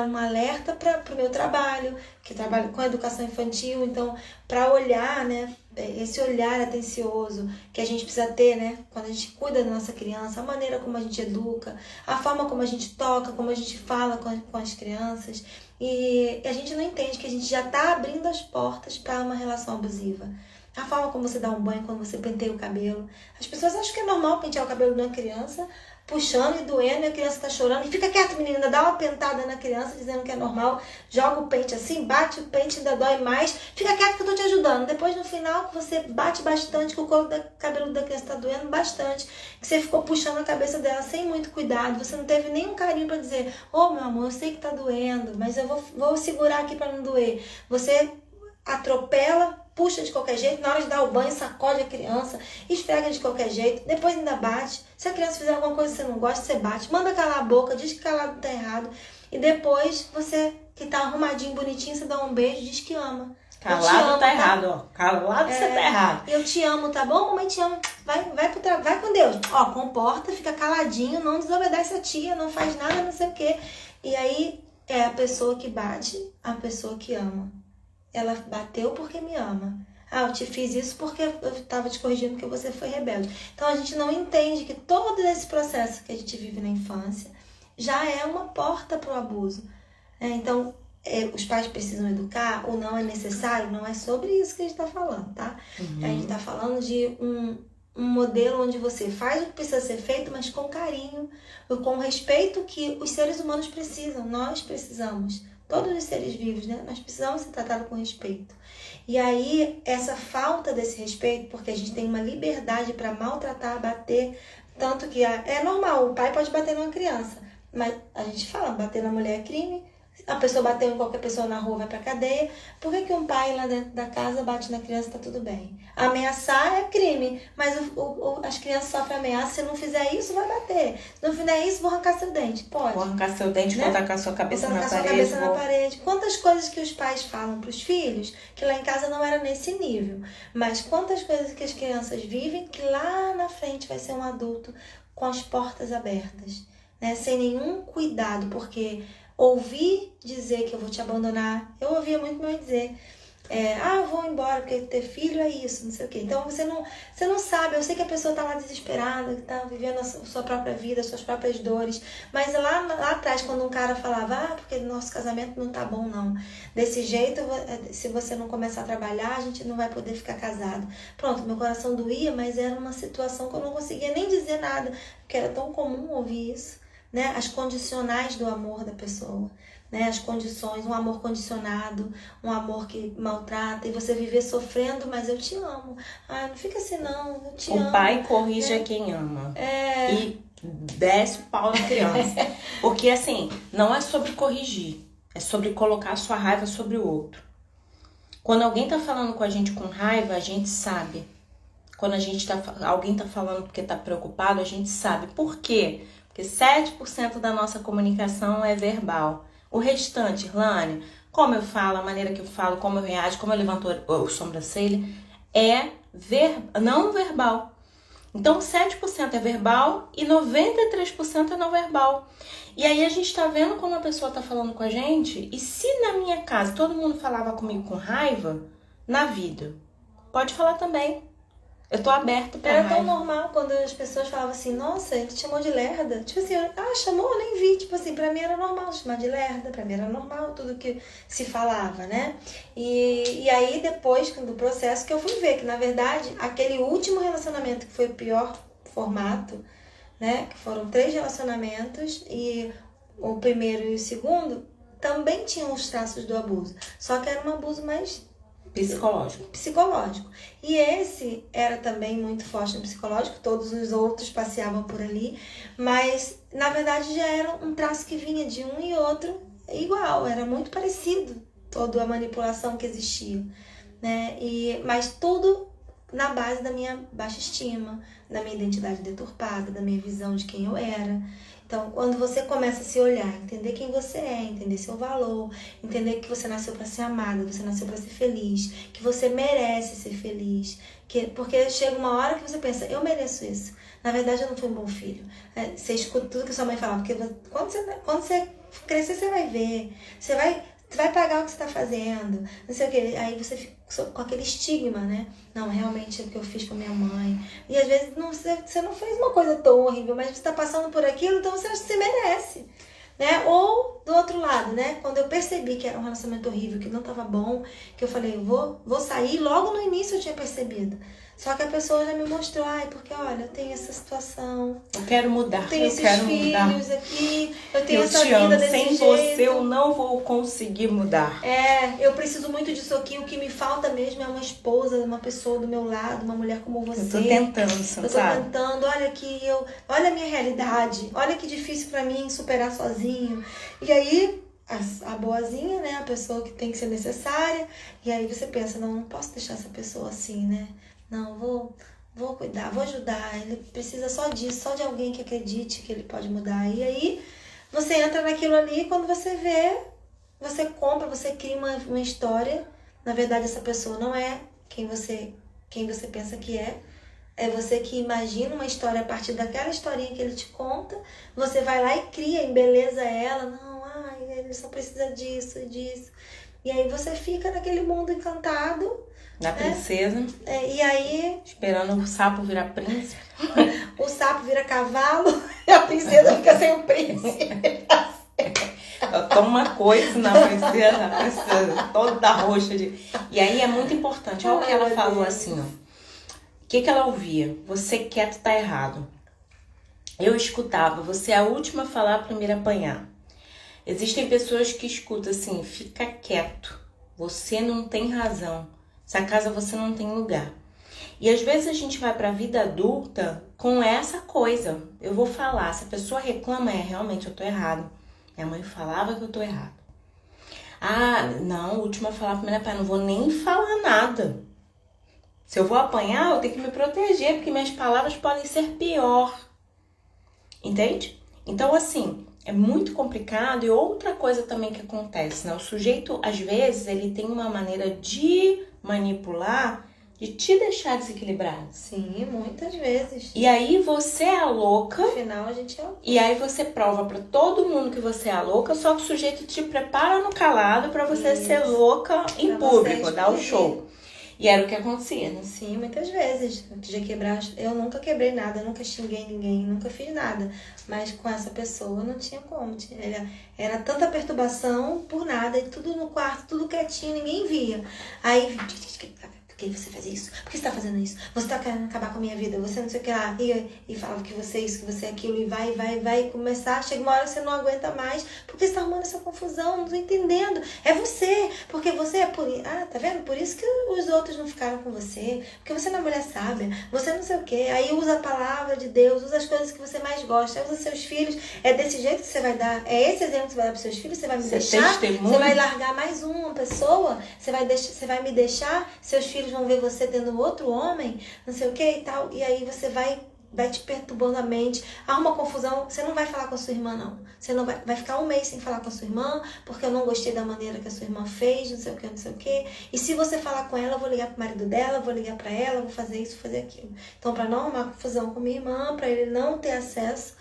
um alerta para o meu trabalho, que trabalho com educação infantil, então para olhar, né, esse olhar atencioso que a gente precisa ter, né, quando a gente cuida da nossa criança, a maneira como a gente educa, a forma como a gente toca, como a gente fala com as crianças, e a gente não entende que a gente já está abrindo as portas para uma relação abusiva. A forma como você dá um banho, quando você penteia o cabelo. As pessoas acham que é normal pentear o cabelo de uma criança, puxando e doendo, e a criança tá chorando. E fica quieto, menina, ainda dá uma pentada na criança, dizendo que é normal. Joga o pente assim, bate o pente, ainda dói mais. Fica quieto que eu tô te ajudando. Depois, no final, você bate bastante, que o couro do cabelo da criança tá doendo bastante. Que você ficou puxando a cabeça dela sem muito cuidado. Você não teve nenhum carinho pra dizer, meu amor, eu sei que tá doendo, mas eu vou segurar aqui pra não doer. Você atropela, puxa de qualquer jeito, na hora de dar o banho, sacode a criança, esfrega de qualquer jeito, depois ainda bate. Se a criança fizer alguma coisa que você não gosta, você bate, manda calar a boca, diz que calado tá errado, e depois você, que tá arrumadinho, bonitinho, você dá um beijo e diz que ama. Calado tá errado, ó. Calado você tá errado. Eu te amo, tá bom? Mamãe te ama. Vai com Deus. Comporta, fica caladinho, não desobedece a tia, não faz nada, não sei o quê. E aí é a pessoa que bate, a pessoa que ama. Ela bateu porque me ama. Eu te fiz isso porque eu estava te corrigindo porque você foi rebelde. Então a gente não entende que todo esse processo que a gente vive na infância já é uma porta para o abuso. Então, os pais precisam educar ou não é necessário? Não é sobre isso que a gente está falando, tá? Uhum. A gente está falando de um modelo onde você faz o que precisa ser feito, mas com carinho, com o respeito que os seres humanos precisam. Nós precisamos. Todos os seres vivos, né? Nós precisamos ser tratados com respeito. E aí, essa falta desse respeito, porque a gente tem uma liberdade para maltratar, bater, tanto que é normal, o pai pode bater numa criança, mas a gente fala, bater na mulher é crime, a pessoa bateu em qualquer pessoa na rua, vai pra cadeia. Por que um pai lá dentro da casa bate na criança e tá tudo bem? Ameaçar é crime, mas as crianças sofrem ameaça. Se não fizer isso, vai bater. Se não fizer isso, vou arrancar seu dente. Pode. Vou arrancar seu dente, né? Vou tacar sua cabeça na parede. Sua cabeça na parede. Quantas coisas que os pais falam pros filhos, que lá em casa não era nesse nível. Mas quantas coisas que as crianças vivem, que lá na frente vai ser um adulto com as portas abertas, né? Sem nenhum cuidado, porque ouvir dizer que eu vou te abandonar, eu ouvia muito meu mãe dizer, eu vou embora porque ter filho é isso, não sei o quê. Então você não sabe, eu sei que a pessoa tá lá desesperada, que tá vivendo a sua própria vida, as suas próprias dores, mas lá atrás, quando um cara falava, porque nosso casamento não tá bom não, desse jeito, se você não começar a trabalhar, a gente não vai poder ficar casado. Pronto, meu coração doía, mas era uma situação que eu não conseguia nem dizer nada, porque era tão comum ouvir isso. Né? As condicionais do amor da pessoa, né? As condições, um amor condicionado, um amor que maltrata, e você viver sofrendo, mas eu te amo. Não fica assim não, eu te amo. O pai corrige a quem ama. E desce o pau na criança. Porque assim, não é sobre corrigir, é sobre colocar a sua raiva sobre o outro. Quando alguém tá falando com a gente com raiva, a gente sabe. Quando alguém tá falando porque tá preocupado, a gente sabe. Por quê? Porque 7% da nossa comunicação é verbal. O restante, Irlane, como eu falo, a maneira que eu falo, como eu reajo, como eu levanto a sobrancelha, é não verbal. Então, 7% é verbal e 93% é não verbal. E aí a gente tá vendo como a pessoa tá falando com a gente, e se na minha casa todo mundo falava comigo com raiva, na vida, pode falar também. Eu tô aberta pra Era tão normal quando as pessoas falavam assim, nossa, ele te chamou de lerda. Tipo assim, chamou, eu nem vi. Tipo assim, pra mim era normal chamar de lerda, pra mim era normal tudo que se falava, né? E aí depois do processo que eu fui ver que, na verdade, aquele último relacionamento que foi o pior formato, né? Que foram 3 relacionamentos e o primeiro e o segundo também tinham os traços do abuso. Só que era um abuso mais Psicológico. E esse era também muito forte no psicológico, todos os outros passeavam por ali, mas na verdade já era um traço que vinha de um e outro igual, era muito parecido toda a manipulação que existia, né? Mas tudo na base da minha baixa estima, da minha identidade deturpada, da minha visão de quem eu era. Então, quando você começa a se olhar, entender quem você é, entender seu valor, entender que você nasceu para ser amada, você nasceu para ser feliz, que você merece ser feliz, porque chega uma hora que você pensa, eu mereço isso. Na verdade, eu não fui um bom filho. Você escuta tudo que sua mãe falava, porque quando você crescer, você vai ver, você vai pagar o que você está fazendo, não sei o que. Aí você fica com aquele estigma, né? Não, realmente é o que eu fiz com minha mãe. E às vezes você não fez uma coisa tão horrível, mas você está passando por aquilo, então você acha que você merece, né? Ou do outro lado, né? Quando eu percebi que era um relacionamento horrível, que não estava bom, que eu falei, eu vou sair, logo no início eu tinha percebido. Só que a pessoa já me mostrou, porque olha, eu tenho essa situação. Eu quero mudar, eu tenho esses filhos aqui, eu tenho essa vida desse jeito. Sem você eu não vou conseguir mudar. Eu preciso muito disso aqui, o que me falta mesmo é uma esposa, uma pessoa do meu lado, uma mulher como você. Eu tô tentando, sabe? Eu tô tentando, olha a minha realidade, olha que difícil pra mim superar sozinho. E aí, a boazinha, né, a pessoa que tem que ser necessária, e aí você pensa, não posso deixar essa pessoa assim, né? Não, vou cuidar, vou ajudar. Ele precisa só disso, só de alguém que acredite que ele pode mudar. E aí você entra naquilo ali e quando você vê, você compra, você cria uma história. Na verdade, essa pessoa não é quem você pensa que é. É você que imagina uma história a partir daquela historinha que ele te conta. Você vai lá e cria, embeleza ela. Não, ele só precisa disso e disso. E aí você fica naquele mundo encantado. Da princesa. E aí... Esperando o sapo virar príncipe. O sapo vira cavalo e a princesa fica sem o príncipe. Eu tomo uma coisa na princesa toda roxa. E aí é muito importante. Olha o que ela falou assim, ó. O que ela ouvia? Você quer, tu tá errado. Eu escutava, você é a última a falar, a primeira a apanhar. Existem pessoas que escutam assim, fica quieto. Você não tem razão. Essa casa você não tem lugar. E às vezes a gente vai pra vida adulta com essa coisa. Eu vou falar, se a pessoa reclama, realmente eu tô errado. Minha mãe falava que eu tô errado. Não, última a falar, primeira pai, não vou nem falar nada. Se eu vou apanhar, eu tenho que me proteger, porque minhas palavras podem ser pior. Entende? Então, assim, é muito complicado. E outra coisa também que acontece, né? O sujeito, às vezes, ele tem uma maneira de manipular, de te deixar desequilibrado. Sim, muitas vezes. E aí você é a louca. No final a gente é louca. E aí você prova pra todo mundo que você é a louca, só que o sujeito te prepara no calado pra você ser louca em público, dar o show. E era o que acontecia, né? Sim, muitas vezes. Eu nunca quebrei nada, eu nunca xinguei ninguém, nunca fiz nada. Mas com essa pessoa não tinha como. Era tanta perturbação por nada, e tudo no quarto, tudo quietinho, ninguém via. Aí, por que você faz isso? Por que você tá fazendo isso? Você tá querendo acabar com a minha vida? Você não sei o que lá. E falava que você é isso, que você é aquilo. E vai começar. Chega uma hora que você não aguenta mais. Por que você tá arrumando essa confusão? Não tô entendendo. É você. Porque você é por isso. Tá vendo? Por isso que os outros não ficaram com você. Porque você não é mulher sábia. Você não sei o que. Aí usa a palavra de Deus. Usa as coisas que você mais gosta. Usa seus filhos. É desse jeito que você vai dar. É esse exemplo que você vai dar pros seus filhos. Você vai me deixar. Você vai largar mais uma pessoa. Você vai me deixar. Seus filhos vão ver você tendo outro homem, não sei o que e tal, e aí você vai te perturbando a mente, arruma confusão, você não vai falar com a sua irmã, não. Você não vai ficar um mês sem falar com a sua irmã, porque eu não gostei da maneira que a sua irmã fez, não sei o que, não sei o que. E se você falar com ela, eu vou ligar pro marido dela, vou ligar pra ela, vou fazer isso, fazer aquilo. Então, pra não arrumar confusão com minha irmã, pra ele não ter acesso,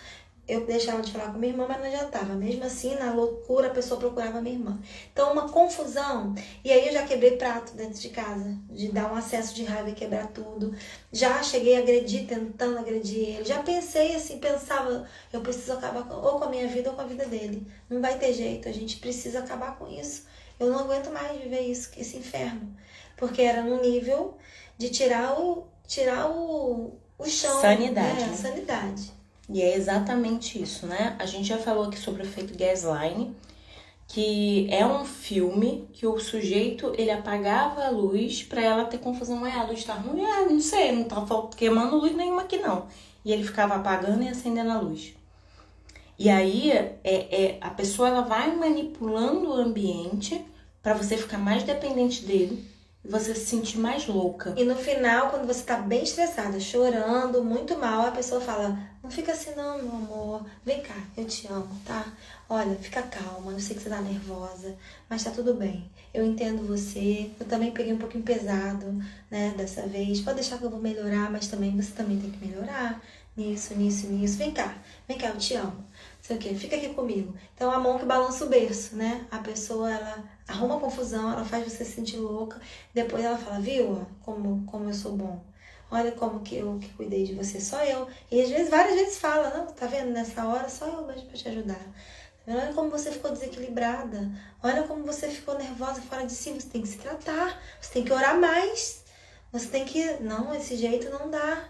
eu deixava de falar com minha irmã, mas não adiantava. Mesmo assim, na loucura, a pessoa procurava minha irmã. Então, uma confusão. E aí eu já quebrei prato dentro de casa, de dar um acesso de raiva e quebrar tudo. Já cheguei a agredir, tentando agredir ele. Já pensei assim, pensava, eu preciso acabar ou com a minha vida ou com a vida dele. Não vai ter jeito, a gente precisa acabar com isso. Eu não aguento mais viver isso, esse inferno. Porque era no nível de tirar o chão. Sanidade. A sanidade. E é exatamente isso, né? A gente já falou aqui sobre o efeito gaslighting, que é um filme que o sujeito, ele apagava a luz pra ela ter confusão. A luz tá ruim? Não sei, não tá queimando luz nenhuma aqui não. E ele ficava apagando e acendendo a luz. E aí, a pessoa ela vai manipulando o ambiente pra você ficar mais dependente dele e você se sentir mais louca. E no final, quando você tá bem estressada, chorando, muito mal, a pessoa fala: não fica assim não, meu amor. Vem cá, eu te amo, tá? Olha, fica calma, eu sei que você tá nervosa, mas tá tudo bem. Eu entendo você, eu também peguei um pouquinho pesado, né, dessa vez. Pode deixar que eu vou melhorar, mas também você também tem que melhorar. Nisso. Vem cá, eu te amo. Sei o quê, fica aqui comigo. Então, a mão que balança o berço, né? A pessoa, ela arruma confusão, ela faz você se sentir louca. Depois ela fala: viu, ó, como eu sou bom. Olha como que eu que cuidei de você, só eu. E às vezes, várias vezes fala: não, tá vendo, nessa hora só eu mesmo pra te ajudar. Tá vendo? Olha como você ficou desequilibrada. Olha como você ficou nervosa, fora de si. Você tem que se tratar, você tem que orar mais. Você tem que... Não, esse jeito não dá.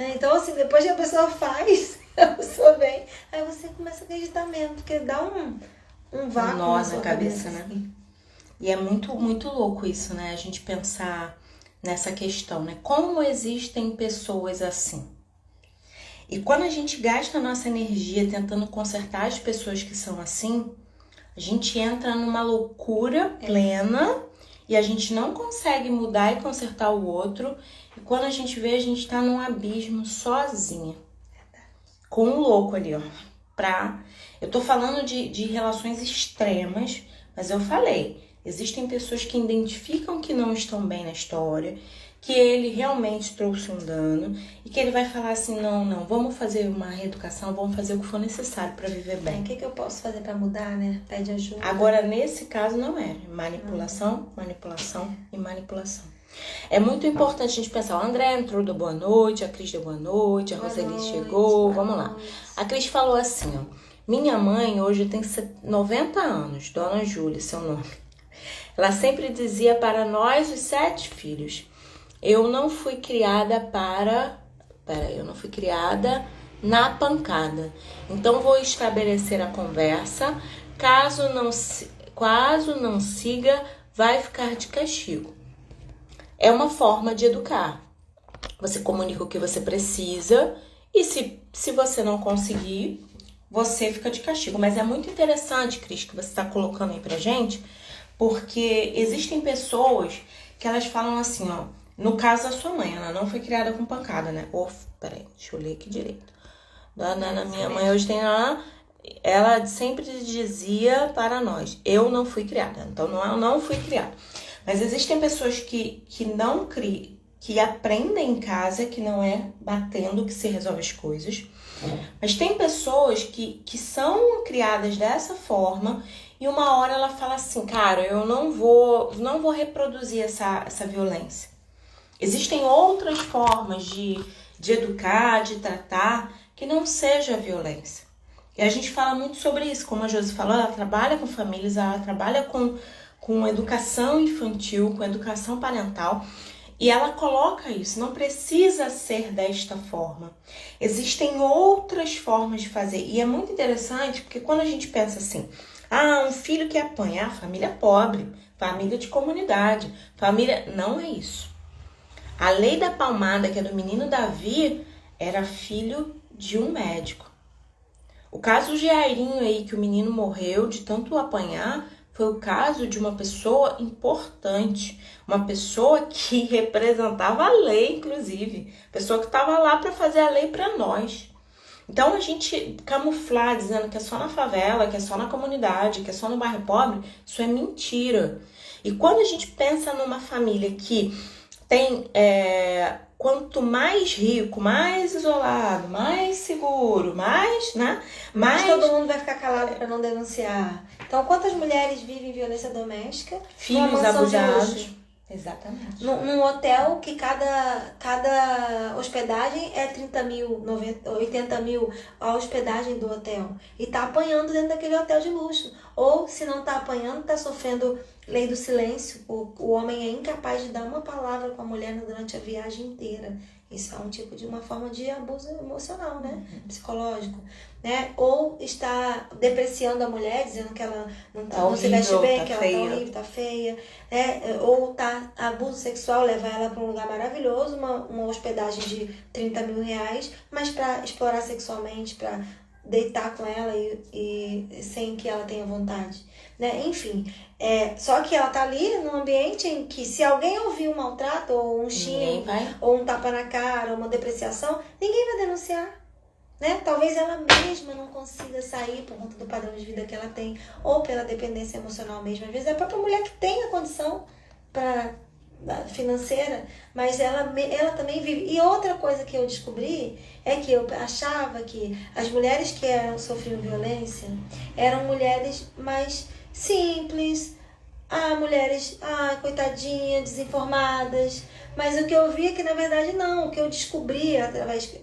Então, assim, depois que a pessoa faz, a pessoa vem, aí você começa a acreditar mesmo, porque dá um vácuo nó na sua cabeça, né? assim. E é muito, muito louco isso, né? A gente pensar nessa questão, né? Como existem pessoas assim? E quando a gente gasta a nossa energia tentando consertar as pessoas que são assim, a gente entra numa loucura plena e a gente não consegue mudar e consertar o outro. E quando a gente vê, a gente tá num abismo sozinha. Com um louco ali, ó. Eu tô falando de relações extremas, mas eu falei, existem pessoas que identificam que não estão bem na história, que ele realmente trouxe um dano e que ele vai falar assim: não, vamos fazer uma reeducação, vamos fazer o que for necessário para viver bem. O que eu posso fazer para mudar, né? Pede ajuda. Agora, nesse caso, não é manipulação. É muito importante a gente pensar: o André entrou, deu boa noite, a Cris deu boa noite, a Roseli chegou, vamos lá. A Cris falou assim, ó: minha mãe hoje tem 90 anos, Dona Júlia, seu nome. Ela sempre dizia para nós, os 7 filhos: eu não fui criada na pancada. Então vou estabelecer a conversa. Caso não siga, vai ficar de castigo. É uma forma de educar. Você comunica o que você precisa e se você não conseguir, você fica de castigo. Mas é muito interessante, Cris, que você está colocando aí pra gente, porque existem pessoas que elas falam assim, ó. No caso da sua mãe, ela não foi criada com pancada, né? Peraí, deixa eu ler aqui direito. Na minha mãe hoje tem ela sempre dizia para nós: eu não fui criada. Então, eu não fui criada. Mas existem pessoas que não criam, que aprendem em casa, que não é batendo que se resolve as coisas. Mas tem pessoas que são criadas dessa forma e uma hora ela fala assim: cara, eu não vou reproduzir essa violência. Existem outras formas de educar, de tratar, que não seja violência. E a gente fala muito sobre isso, como a Josi falou, ela trabalha com famílias, ela trabalha com educação infantil, com educação parental, e ela coloca isso, não precisa ser desta forma. Existem outras formas de fazer, e é muito interessante, porque quando a gente pensa assim: um filho que apanha, família pobre, família de comunidade, família... Não é isso. A lei da palmada, que é do menino Davi, era filho de um médico. O caso Jairinho aí, que o menino morreu de tanto apanhar, foi o caso de uma pessoa importante, uma pessoa que representava a lei, inclusive, pessoa que estava lá para fazer a lei para nós. Então, a gente camuflar dizendo que é só na favela, que é só na comunidade, que é só no bairro pobre, isso é mentira. E quando a gente pensa numa família que tem, quanto mais rico, mais isolado, mais seguro, mais, né? Mas todo mundo vai ficar calado para não denunciar. Então, quantas mulheres vivem violência doméstica? Filhos abusados. Exatamente. Num hotel que cada hospedagem é 30 mil, 80 mil a hospedagem do hotel. E tá apanhando dentro daquele hotel de luxo. Ou, se não tá apanhando, tá sofrendo lei do silêncio. O homem é incapaz de dar uma palavra com a mulher durante a viagem inteira. Isso é uma forma de abuso emocional, né? Psicológico, né? Ou está depreciando a mulher, dizendo que ela não se veste bem, que ela tá horrível, tá feia, né? Ou tá abuso sexual, levar ela para um lugar maravilhoso, uma hospedagem de 30 mil reais, mas para explorar sexualmente, para deitar com ela e sem que ela tenha vontade, né? Enfim, só que ela tá ali num ambiente em que se alguém ouvir um maltrato ou um xingo, ou um tapa na cara, ou uma depreciação, ninguém vai denunciar, né? Talvez ela mesma não consiga sair por conta do padrão de vida que ela tem, ou pela dependência emocional mesmo. Às vezes é a própria mulher que tem a condição financeira, mas ela também vive. E outra coisa que eu descobri é que eu achava que as mulheres que sofriam violência eram mulheres mais simples, mulheres, coitadinha, desinformadas. Mas o que eu vi é que na verdade não. O que eu descobri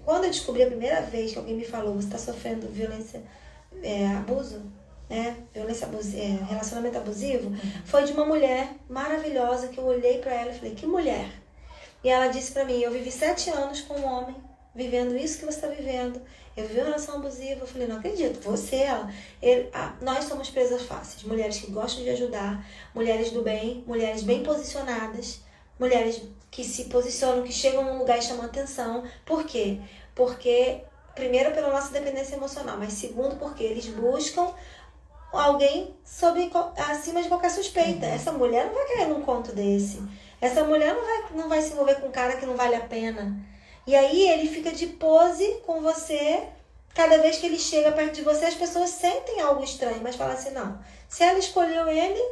quando eu descobri a primeira vez que alguém me falou, você está sofrendo violência, abuso, né? Violência abusiva, relacionamento abusivo, foi de uma mulher maravilhosa que eu olhei pra ela e falei, que mulher? E ela disse pra mim, eu vivi 7 anos com um homem, vivendo isso que você está vivendo. Eu vivi uma relação abusiva. Eu falei, não acredito, nós somos presas fáceis, mulheres que gostam de ajudar, mulheres do bem, mulheres bem posicionadas, mulheres que se posicionam, que chegam num lugar e chamam atenção. Por quê? Porque, primeiro, pela nossa dependência emocional, mas segundo, porque eles buscam alguém acima de qualquer suspeita. Essa mulher não vai cair num conto desse. Essa mulher não vai se envolver com um cara que não vale a pena. E aí ele fica de pose com você. Cada vez que ele chega perto de você, as pessoas sentem algo estranho, mas falam assim, não, se ela escolheu ele,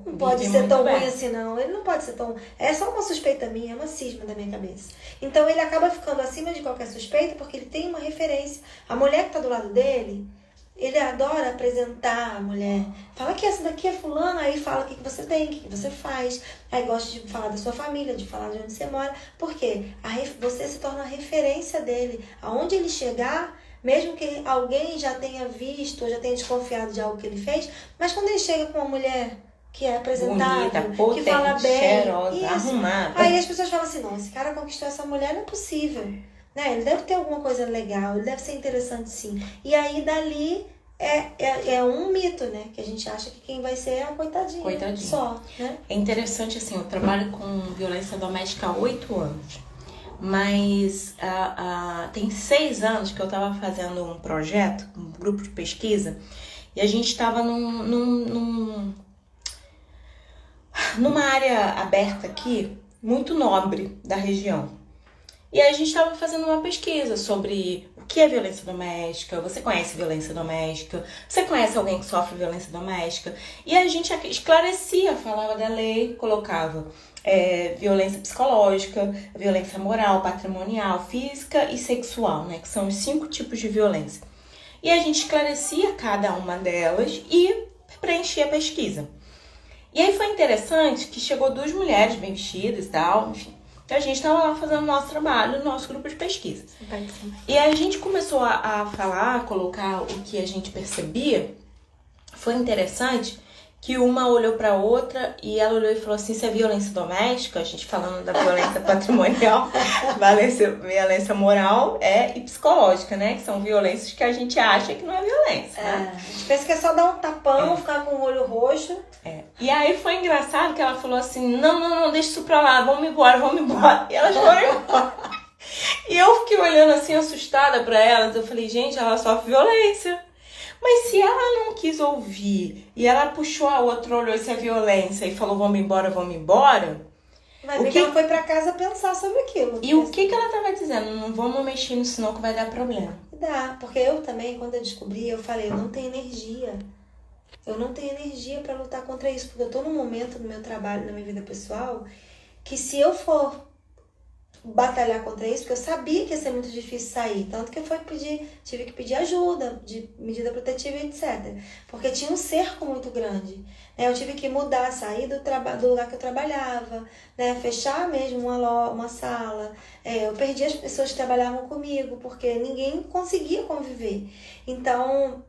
não pode ser tão ruim assim, não. Ele não pode ser tão... É só uma suspeita minha, é uma cisma da minha cabeça. Então ele acaba ficando acima de qualquer suspeita porque ele tem uma referência. A mulher que tá do lado dele, ele adora apresentar a mulher. Fala que essa daqui é fulana, aí fala o que você tem, o que você faz. Aí gosta de falar da sua família, de falar de onde você mora. Por quê? Você se torna a referência dele. Aonde ele chegar, mesmo que alguém já tenha visto, ou já tenha desconfiado de algo que ele fez, mas quando ele chega com uma mulher que é apresentável, que fala bem, cheirosa, arrumada, aí as pessoas falam assim, não, esse cara conquistou essa mulher, não é possível. Né? Ele deve ter alguma coisa legal, ele deve ser interessante sim. E aí dali é um mito, né? Que a gente acha que quem vai ser é a coitadinha. Só, né? É interessante assim, eu trabalho com violência doméstica há 8 anos. Mas tem 6 anos que eu estava fazendo um projeto, um grupo de pesquisa, e a gente estava numa área aberta aqui, muito nobre da região. E aí a gente estava fazendo uma pesquisa sobre o que é violência doméstica, você conhece violência doméstica, você conhece alguém que sofre violência doméstica? E a gente esclarecia, falava da lei, colocava violência psicológica, violência moral, patrimonial, física e sexual, né? Que são os 5 tipos de violência. E a gente esclarecia cada uma delas e preenchia a pesquisa. E aí foi interessante que chegou 2 mulheres bem vestidas e tal, enfim. Então a gente estava lá fazendo o nosso trabalho, o nosso grupo de pesquisa. E aí a gente começou a falar, a colocar o que a gente percebia. Foi interessante que uma olhou para outra e ela olhou e falou assim, isso é violência doméstica? A gente falando da violência patrimonial, violência moral e psicológica, né? Que são violências que a gente acha que não é violência, né? A gente pensa que é só dar um tapão, ficar com o olho roxo. E aí foi engraçado que ela falou assim, não, deixa isso pra lá, vamos embora. E elas foram embora. E eu fiquei olhando assim, assustada pra elas. Eu falei, gente, ela sofre violência. Mas se ela não quis ouvir e ela puxou a outra, olhou isso é violência e falou, vamos embora. Vai ver que ela foi pra casa pensar sobre aquilo. E o que ela tava dizendo? Não vamos mexer nisso não que vai dar problema. Dá, porque eu também, quando eu descobri, eu falei, eu não tenho energia. Eu não tenho energia pra lutar contra isso, porque eu tô num momento no meu trabalho, na minha vida pessoal, que se eu for batalhar contra isso, porque eu sabia que ia ser muito difícil sair, tanto que eu tive que pedir ajuda de medida protetiva e etc, porque tinha um cerco muito grande, né? Eu tive que mudar, sair do lugar que eu trabalhava, né? Fechar mesmo uma sala, eu perdi as pessoas que trabalhavam comigo, porque ninguém conseguia conviver. Então,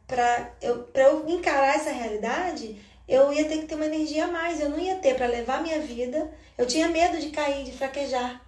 para eu encarar essa realidade, eu ia ter que ter uma energia a mais, eu não ia ter para levar minha vida. Eu tinha medo de cair, de fraquejar,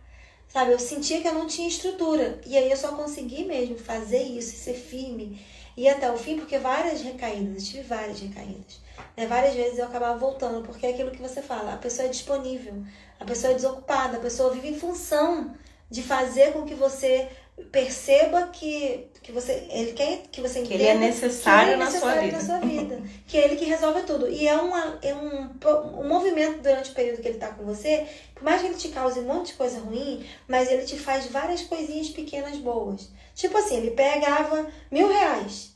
sabe? Eu sentia que eu não tinha estrutura. E aí eu só consegui mesmo fazer isso e ser firme. E até o fim, porque várias recaídas, eu tive várias recaídas. Né? Várias vezes eu acabava voltando, porque é aquilo que você fala, a pessoa é disponível, a pessoa é desocupada, a pessoa vive em função de fazer com que você perceba que você, ele quer que você entenda que ele é necessário, na sua vida, que é ele que resolve tudo. E é um movimento durante o período que ele está com você, por mais que ele te cause um monte de coisa ruim, mas ele te faz várias coisinhas pequenas boas. Tipo assim, ele pegava R$1.000,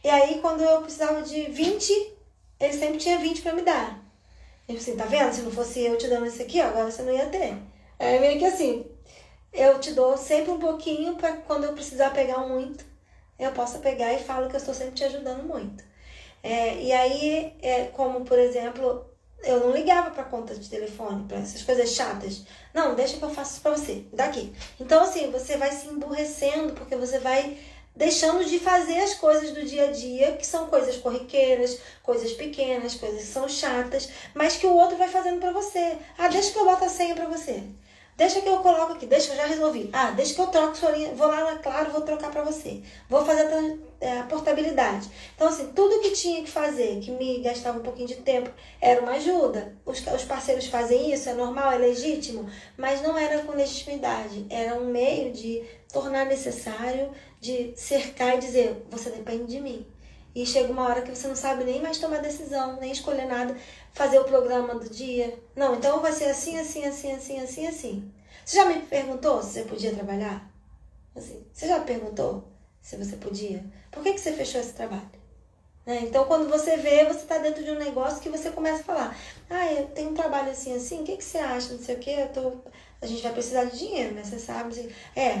e aí quando eu precisava de 20, ele sempre tinha 20 para me dar. Ele assim, tá vendo? Se não fosse eu te dando isso aqui, ó, agora você não ia ter. É meio que assim, eu te dou sempre um pouquinho para quando eu precisar pegar muito, eu possa pegar e falo que eu estou sempre te ajudando muito. E aí, como por exemplo, eu não ligava para conta de telefone, para essas coisas chatas. Não, deixa que eu faço isso para você, daqui. Então assim, você vai se emburrecendo, porque você vai deixando de fazer as coisas do dia a dia, que são coisas corriqueiras, coisas pequenas, coisas que são chatas, mas que o outro vai fazendo para você. Ah, deixa que eu boto a senha para você. Deixa que eu coloco aqui, deixa que eu já resolvi. Ah, deixa que eu troco sua linha, vou lá na Claro, vou trocar pra você. Vou fazer a portabilidade. Então, assim, tudo que tinha que fazer, que me gastava um pouquinho de tempo, era uma ajuda. Os parceiros fazem isso, é normal, é legítimo, mas não era com legitimidade. Era um meio de tornar necessário, de cercar e dizer, você depende de mim. E chega uma hora que você não sabe nem mais tomar decisão, nem escolher nada, fazer o programa do dia. Não, então vai ser assim, assim, assim, assim, assim, assim. Você já me perguntou se você podia trabalhar? Assim, você já perguntou se você podia? Por que você fechou esse trabalho? Então, quando você vê, você está dentro de um negócio que você começa a falar, eu tenho um trabalho assim, assim, o que você acha? Não sei o quê, a gente vai precisar de dinheiro, né? Você sabe, assim,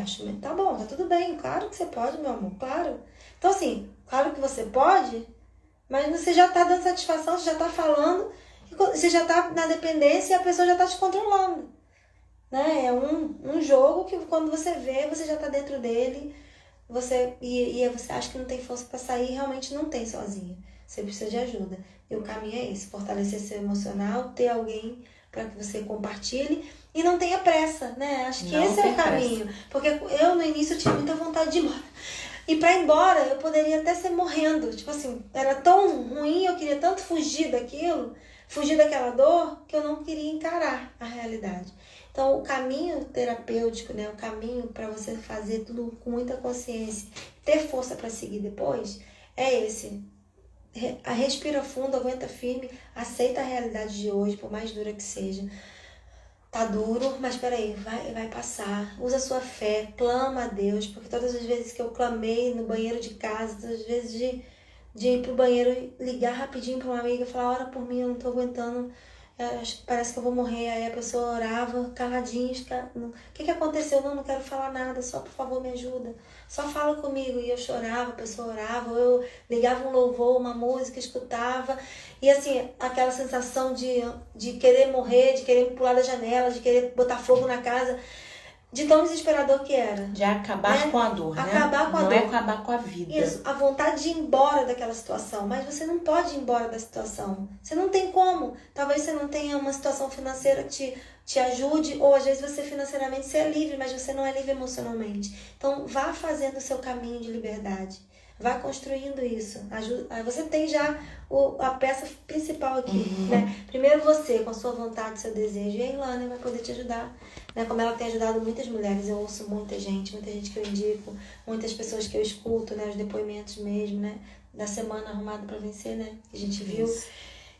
acho, tá bom, tá tudo bem, claro que você pode, meu amor, claro. Então, assim, claro que você pode, mas você já está dando satisfação, você já está falando, você já está na dependência e a pessoa já está te controlando. Né? É um jogo que quando você vê, você já está dentro dele, e você acha que não tem força para sair, realmente não tem sozinha. Você precisa de ajuda. E o caminho é esse, fortalecer seu emocional, ter alguém para que você compartilhe e não tenha pressa, né? Acho que esse é o caminho. Porque eu, no início, tinha muita vontade de ir embora. E pra ir embora, eu poderia até ser morrendo. Tipo assim, era tão ruim, eu queria tanto fugir daquilo, fugir daquela dor, que eu não queria encarar a realidade. Então, o caminho terapêutico, né, o caminho para você fazer tudo com muita consciência, ter força para seguir depois, é esse. Respira fundo, aguenta firme, aceita a realidade de hoje, por mais dura que seja. Tá duro, mas peraí, vai passar. Usa a sua fé, clama a Deus, porque todas as vezes que eu clamei no banheiro de casa, todas as vezes de ir pro banheiro e ligar rapidinho pra uma amiga e falar, ora por mim, eu não tô aguentando, acho que parece que eu vou morrer. Aí a pessoa orava, caladinha, o que aconteceu? Não quero falar nada, só por favor me ajuda. Só fala comigo. E eu chorava, a pessoa orava, ou eu ligava um louvor, uma música, escutava. E assim, aquela sensação de querer morrer, de querer pular da janela, de querer botar fogo na casa, de tão desesperador que era. De acabar com a dor, né? Acabar com a dor. Não é acabar com a vida. Isso, a vontade de ir embora daquela situação. Mas você não pode ir embora da situação. Você não tem como. Talvez você não tenha uma situação financeira que te ajude, ou às vezes você financeiramente você é livre, mas você não é livre emocionalmente. Então vá fazendo o seu caminho de liberdade. Vá construindo isso. Você tem já a peça principal aqui, né? Primeiro você, com a sua vontade, seu desejo, e a Ilana vai poder te ajudar. Né? Como ela tem ajudado muitas mulheres, eu ouço muita gente que eu indico, muitas pessoas que eu escuto, né? Os depoimentos mesmo, né? Da semana Arrumado para Vencer, né? Que a gente viu,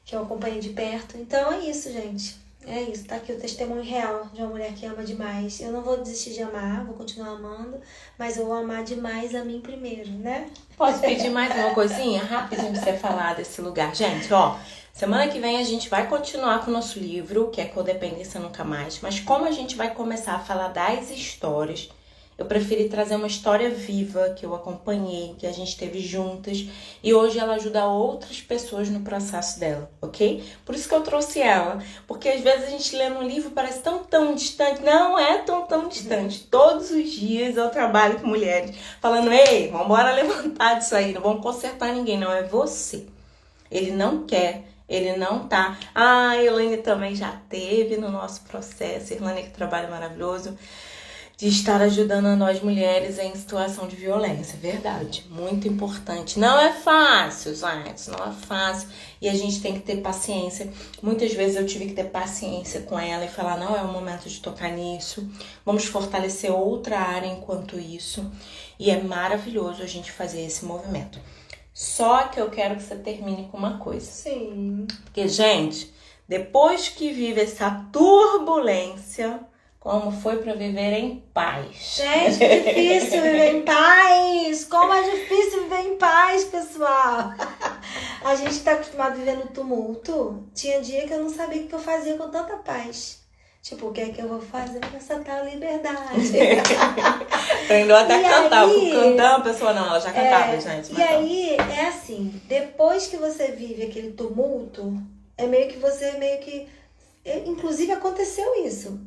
que eu acompanhei de perto. Então é isso, gente. É isso, tá aqui o testemunho real de uma mulher que ama demais. Eu não vou desistir de amar, vou continuar amando, mas eu vou amar demais a mim primeiro, né? Posso pedir mais uma coisinha rapidinho pra você falar desse lugar? Gente, ó, semana que vem a gente vai continuar com o nosso livro, que é Codependência Nunca Mais, mas como a gente vai começar a falar das histórias, eu preferi trazer uma história viva que eu acompanhei, que a gente teve juntas, e hoje ela ajuda outras pessoas no processo dela, ok? Por isso que eu trouxe ela, porque às vezes a gente lê no livro parece tão distante, não é tão distante. Todos os dias eu trabalho com mulheres falando, ei, vamos embora levantar disso aí, não vamos consertar ninguém, não, é você. Ele não quer Ele não tá. Ah, a Elaine também já teve no nosso processo. Elaine, que trabalho maravilhoso de estar ajudando a nós mulheres em situação de violência. Verdade, muito importante. Não é fácil, gente, não é fácil. E a gente tem que ter paciência. Muitas vezes eu tive que ter paciência com ela e falar, não é o momento de tocar nisso. Vamos fortalecer outra área enquanto isso. E é maravilhoso a gente fazer esse movimento. Só que eu quero que você termine com uma coisa. Sim. Porque, gente, depois que vive essa turbulência, como foi para viver em paz? Gente, que difícil viver em paz! Como é difícil viver em paz, pessoal! A gente tá acostumado a viver no tumulto. Tinha dia que eu não sabia o que eu fazia com tanta paz. Tipo, o que é que eu vou fazer com essa tal liberdade? Aprendeu até a cantar. Aí, eu fui cantando, a pessoa não, ela já cantava, gente. E aí, é assim, depois que você vive aquele tumulto, é meio que você, inclusive aconteceu isso.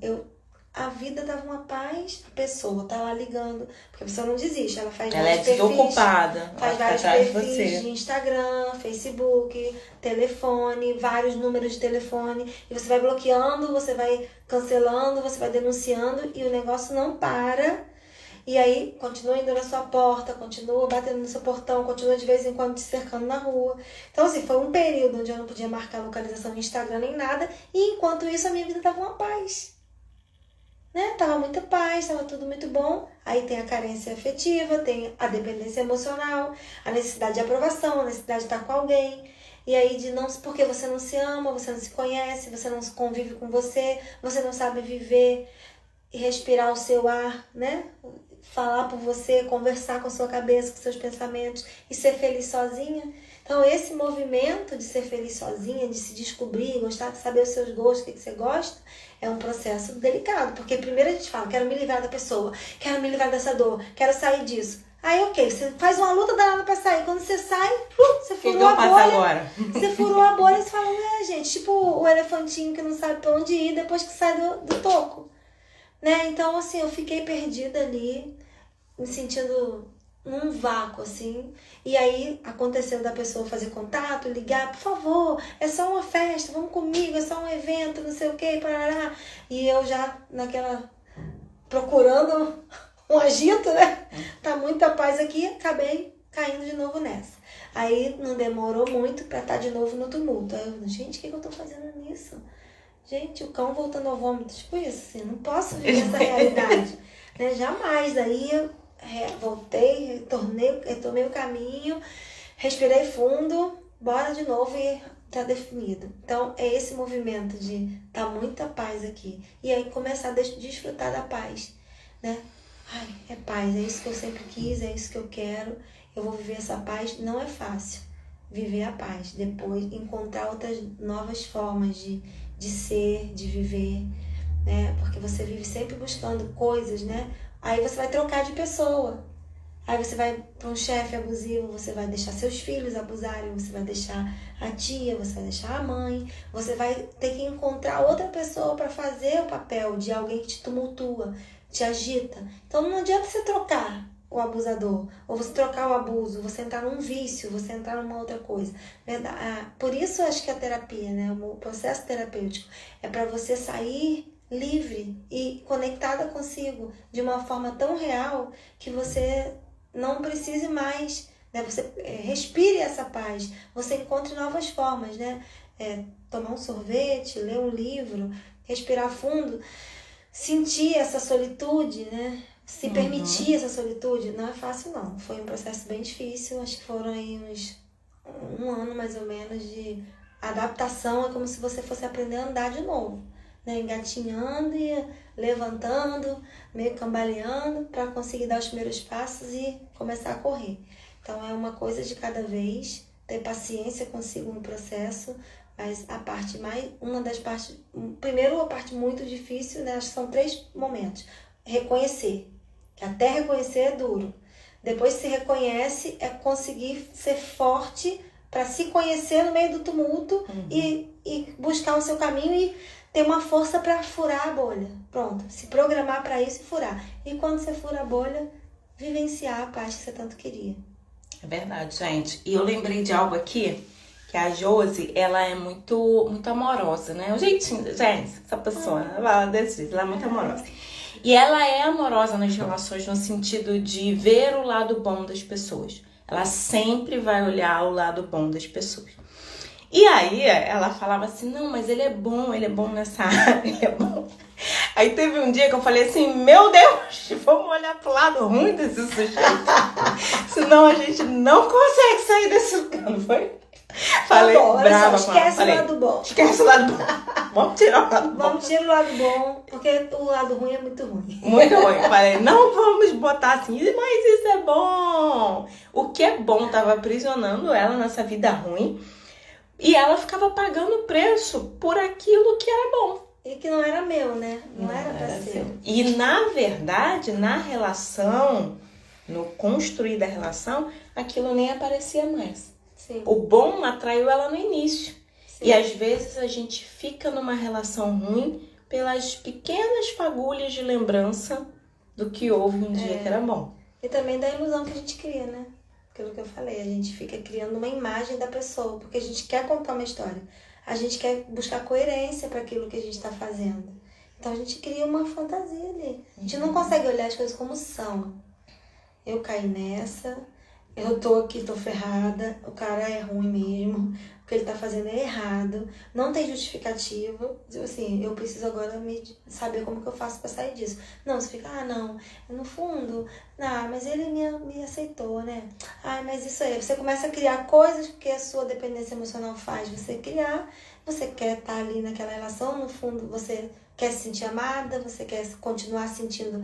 A vida dava uma paz, a pessoa tá lá ligando, porque a pessoa não desiste, ela faz Ela é vários perfis, desocupada. faz vários perfis de Instagram, Facebook, telefone, vários números de telefone, e você vai bloqueando, você vai cancelando, você vai denunciando, e o negócio não para. E aí, continua indo na sua porta, continua batendo no seu portão, continua de vez em quando te cercando na rua. Então, assim, foi um período onde eu não podia marcar localização no Instagram nem nada, e enquanto isso a minha vida tava uma paz. Né? Tava muita paz, tava tudo muito bom. Aí tem a carência afetiva, tem a dependência emocional, a necessidade de aprovação, a necessidade de estar com alguém. E aí porque você não se ama, você não se conhece, você não convive com você não sabe viver e respirar o seu ar, né? Falar por você, conversar com a sua cabeça, com seus pensamentos e ser feliz sozinha. Então esse movimento de ser feliz sozinha, de se descobrir, gostar de saber os seus gostos, o que você gosta, é um processo delicado. Porque primeiro a gente fala, quero me livrar da pessoa, quero me livrar dessa dor, quero sair disso. Aí ok, você faz uma luta danada pra sair. Quando você sai, você furou a bolha. Agora? Você furou a bolha e você fala, gente, tipo o elefantinho que não sabe pra onde ir depois que sai do toco. Né? Então, assim, eu fiquei perdida ali, me sentindo num vácuo, assim. E aí aconteceu da pessoa fazer contato, ligar, por favor, é só uma festa, vamos comigo, é só um evento, não sei o que, parará. E eu já procurando um agito, né? Tá muita paz aqui, acabei caindo de novo nessa. Aí não demorou muito pra estar de novo no tumulto. Aí eu, gente, o que eu tô fazendo nisso? Gente, o cão voltando ao vômito, tipo isso, assim, não posso viver essa realidade, né? Jamais. Aí eu voltei, retomei o caminho, respirei fundo, bora de novo e tá definido. Então, é esse movimento de tá muita paz aqui. E aí começar a desfrutar da paz, né? Ai, é paz, é isso que eu sempre quis, é isso que eu quero, eu vou viver essa paz. Não é fácil viver a paz, depois encontrar outras novas formas de ser, de viver, né? Porque você vive sempre buscando coisas, né? Aí você vai trocar de pessoa. Aí você vai para um chefe abusivo, você vai deixar seus filhos abusarem, você vai deixar a tia, você vai deixar a mãe, você vai ter que encontrar outra pessoa para fazer o papel de alguém que te tumultua, te agita. Então não adianta você trocar o abusador, ou você trocar o abuso, você entrar num vício, você entrar numa outra coisa. Por isso eu acho que a terapia, né, o processo terapêutico, é para você sair livre e conectada consigo de uma forma tão real que você não precise mais, né, você respire essa paz, você encontre novas formas, né, tomar um sorvete, ler um livro, respirar fundo, sentir essa solitude, né? Se permitir essa solitude. Não é fácil, não. Foi um processo bem difícil. Acho que foram aí uns 1 ano, mais ou menos, de adaptação. É como se você fosse aprender a andar de novo, né? Engatinhando e levantando, meio cambaleando, para conseguir dar os primeiros passos e começar a correr. Então, é uma coisa de cada vez. Ter paciência consigo no processo. Mas primeiro a parte muito difícil, né? Acho que são 3 momentos. Reconhecer, que até reconhecer é duro. Depois se reconhece, é conseguir ser forte para se conhecer no meio do tumulto e buscar o seu caminho e ter uma força para furar a bolha. Pronto, se programar para isso e furar. E quando você fura a bolha, vivenciar a paz que você tanto queria. É verdade, gente. E eu lembrei de algo aqui que a Josi, ela é muito, muito amorosa, né? O jeitinho, gente, essa pessoa, ela é desse jeito, ela é muito amorosa. E ela é amorosa nas relações no sentido de ver o lado bom das pessoas. Ela sempre vai olhar o lado bom das pessoas. E aí ela falava assim, não, mas ele é bom nessa área, ele é bom. Aí teve um dia que eu falei assim, meu Deus, vamos olhar pro lado ruim desse sujeito. Senão a gente não consegue sair desse lugar, não foi? Falei, tá bom, brava, só, esquece falei, o lado bom. Esquece o lado bom. Vamos tirar o lado bom. Vamos tirar o lado bom, porque o lado ruim é muito ruim. Muito ruim. Falei, não vamos botar assim, mas isso é bom. O que é bom tava aprisionando ela nessa vida ruim. E ela ficava pagando preço por aquilo que era bom. E que não era meu, né? Não era pra ser. E na verdade, na relação, no construir da relação, aquilo nem aparecia mais. Sim. O bom atraiu ela no início. Sim. E às vezes a gente fica numa relação ruim pelas pequenas fagulhas de lembrança do que houve um dia que era bom. E também da ilusão que a gente cria, né? Aquilo que eu falei, a gente fica criando uma imagem da pessoa, porque a gente quer contar uma história. A gente quer buscar coerência para aquilo que a gente está fazendo. Então a gente cria uma fantasia ali. A gente não consegue olhar as coisas como são. Eu caí nessa, eu tô aqui, tô ferrada, o cara é ruim mesmo, o que ele tá fazendo é errado, não tem justificativa. Assim, eu preciso agora saber como que eu faço para sair disso. Não, você fica, não, no fundo, mas ele me aceitou, né? Mas isso aí, você começa a criar coisas que a sua dependência emocional faz você criar, você quer estar ali naquela relação, no fundo você quer se sentir amada, você quer continuar sentindo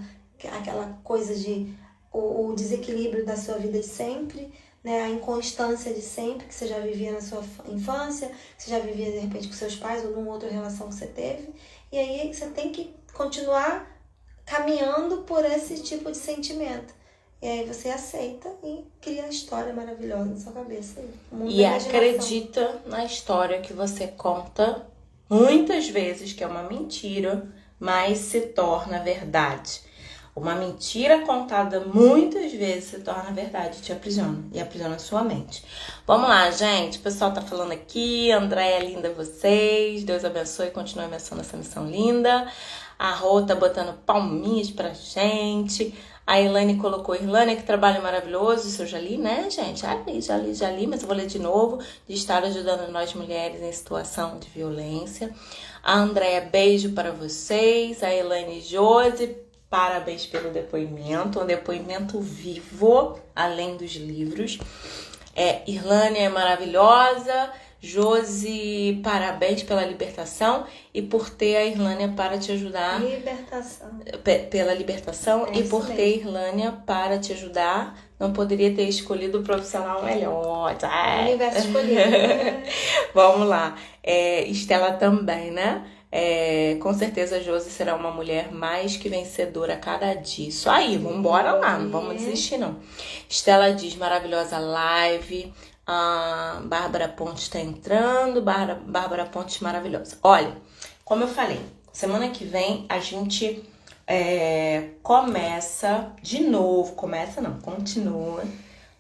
aquela coisa de o desequilíbrio da sua vida de sempre, né? A inconstância de sempre que você já vivia na sua infância, que você já vivia de repente com seus pais ou numa outra relação que você teve. E aí você tem que continuar caminhando por esse tipo de sentimento. E aí você aceita e cria a história maravilhosa na sua cabeça. E acredita na história que você conta muitas vezes, que é uma mentira, mas se torna verdade. Uma mentira contada muitas vezes se torna verdade, te aprisiona e aprisiona a sua mente. Vamos lá, gente. O pessoal tá falando aqui. Andréia, linda vocês. Deus abençoe e continue abençoando essa missão linda. A Rô tá botando palminhas pra gente. A Elaine colocou, Irlânia, que trabalho maravilhoso. Isso eu já li, né, gente? Já li, mas eu vou ler de novo. De estar ajudando nós mulheres em situação de violência. A Andréia, beijo para vocês. A Elaine Josi, parabéns pelo depoimento, um depoimento vivo, além dos livros. Irlânia é maravilhosa. Josi, parabéns pela libertação e por ter a Irlânia para te ajudar. Libertação. Pela libertação e por ter a Irlânia para te ajudar. Não poderia ter escolhido o profissional melhor. O universo escolhido. Vamos lá. Estela também, né? Com certeza a Josi será uma mulher mais que vencedora a cada dia. Isso aí, vambora lá, não vamos desistir não. Estela diz, maravilhosa live. A Bárbara Pontes está entrando. Bárbara Pontes maravilhosa. Olha, como eu falei, semana que vem a gente continua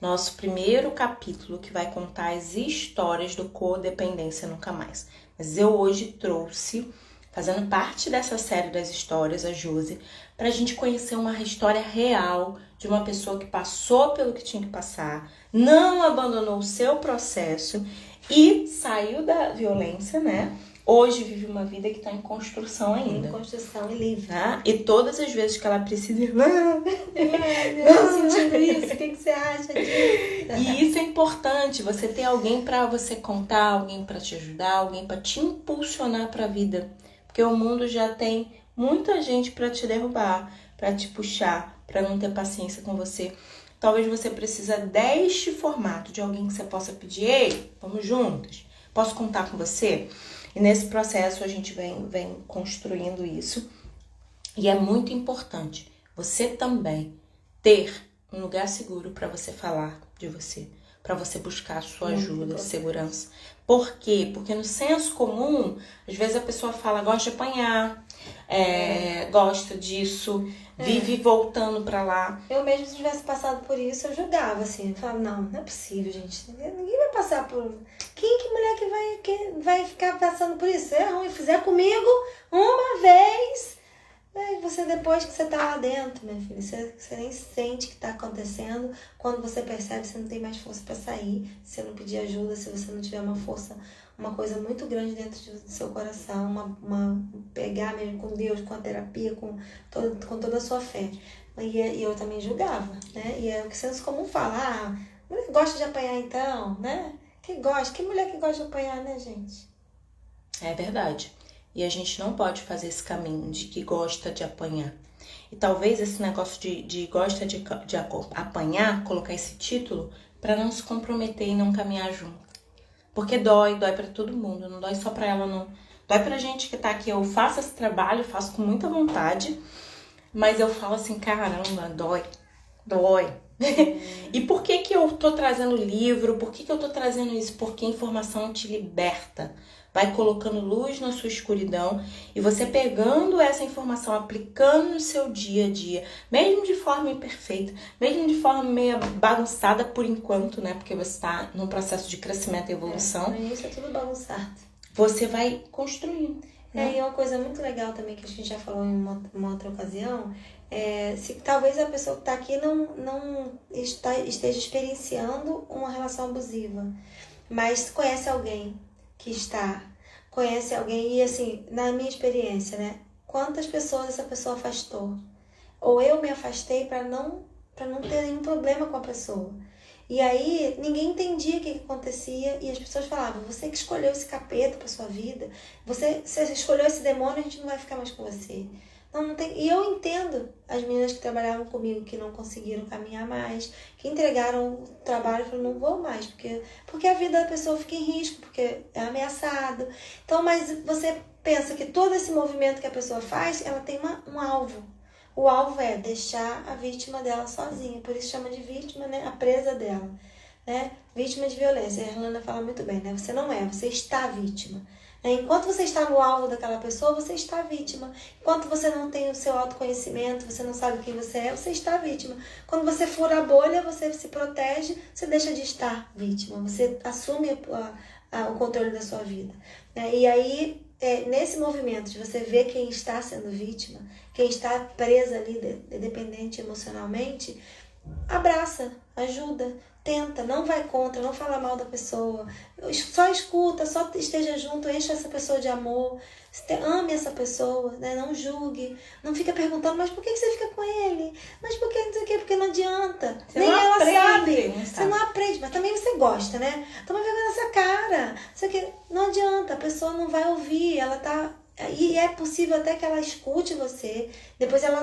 nosso primeiro capítulo que vai contar as histórias do Codependência Nunca Mais. Mas eu hoje trouxe, fazendo parte dessa série das histórias, a Josi, pra gente conhecer uma história real de uma pessoa que passou pelo que tinha que passar, não abandonou o seu processo e saiu da violência, né? Hoje vive uma vida que está em construção ainda. Em construção e livre. Tá? E todas as vezes que ela precisa... Eu tô sentindo isso, o que você acha disso? E isso é importante, você ter alguém para você contar, alguém para te ajudar, alguém para te impulsionar para a vida. Porque o mundo já tem muita gente para te derrubar, para te puxar, para não ter paciência com você. Talvez você precisa deste formato de alguém que você possa pedir, ei, vamos juntos, posso contar com você? E nesse processo a gente vem construindo isso. E é muito importante você também ter um lugar seguro para você falar de você, para você buscar a sua ajuda, segurança. Por quê? Porque no senso comum, às vezes a pessoa fala, gosta de apanhar, gosta disso, vive voltando pra lá. Eu mesmo, se tivesse passado por isso, eu julgava, assim. Eu falava, não é possível, gente. Ninguém vai passar por... Que mulher que vai ficar passando por isso? É ruim. Fizer comigo uma vez... Aí você, depois que você tá lá dentro, minha filha, você nem sente o que tá acontecendo. Quando você percebe, você não tem mais força para sair. Se você não pedir ajuda, se você não tiver uma força, uma coisa muito grande dentro do seu coração, pegar mesmo com Deus, com a terapia, com toda a sua fé. E eu também julgava, né? E é o que o senso comum fala, mulher gosta de apanhar então, né? Que mulher que gosta de apanhar, né, gente? É verdade. E a gente não pode fazer esse caminho de que gosta de apanhar. E talvez esse negócio de gosta de apanhar, colocar esse título, para não se comprometer e não caminhar junto. Porque dói para todo mundo, não dói só para ela, não. Dói pra gente que tá aqui. Eu faço esse trabalho, faço com muita vontade, mas eu falo assim, caramba, dói. E por que eu tô trazendo livro? Por que eu tô trazendo isso? Porque a informação te liberta. Vai colocando luz na sua escuridão e você pegando essa informação, aplicando no seu dia a dia, mesmo de forma imperfeita, mesmo de forma meio bagunçada por enquanto, né? Porque você está num processo de crescimento e evolução. Isso é tudo bagunçado. Você vai construindo. Né? E uma coisa muito legal também que a gente já falou em uma outra ocasião, se talvez a pessoa que está aqui não esteja experienciando uma relação abusiva, mas conhece alguém que conhece alguém e assim, na minha experiência, né? Quantas pessoas essa pessoa afastou? Ou eu me afastei para não ter nenhum problema com a pessoa. E aí, ninguém entendia o que acontecia e as pessoas falavam, você que escolheu esse capeta para sua vida, você escolheu esse demônio, a gente não vai ficar mais com você. Não tem... E eu entendo as meninas que trabalhavam comigo, que não conseguiram caminhar mais, que entregaram o trabalho e falaram, não vou mais, porque a vida da pessoa fica em risco, porque é ameaçado. Então, mas você pensa que todo esse movimento que a pessoa faz, ela tem um alvo. O alvo é deixar a vítima dela sozinha, por isso chama de vítima, né? A presa dela, né? Vítima de violência. A Erlana fala muito bem, né? Você não é, você está vítima. Enquanto você está no alvo daquela pessoa, você está vítima. Enquanto você não tem o seu autoconhecimento, você não sabe quem você está vítima. Quando você fura a bolha, você se protege, você deixa de estar vítima. Você assume o controle da sua vida. E aí, nesse movimento de você ver quem está sendo vítima, quem está presa ali, dependente emocionalmente, abraça, ajuda, tenta, não vai contra, não fala mal da pessoa, só escuta, só esteja junto, enche essa pessoa de amor, ame essa pessoa, né? Não julgue, não fica perguntando, mas por que você fica com ele? Mas por que não sei o quê? Porque não adianta. Você nem não ela aprende, sabe. não Você não aprende, mas também você gosta, né? Toma vergonha nessa cara. Não adianta, a pessoa não vai ouvir, ela tá... E é possível até que ela escute você, depois ela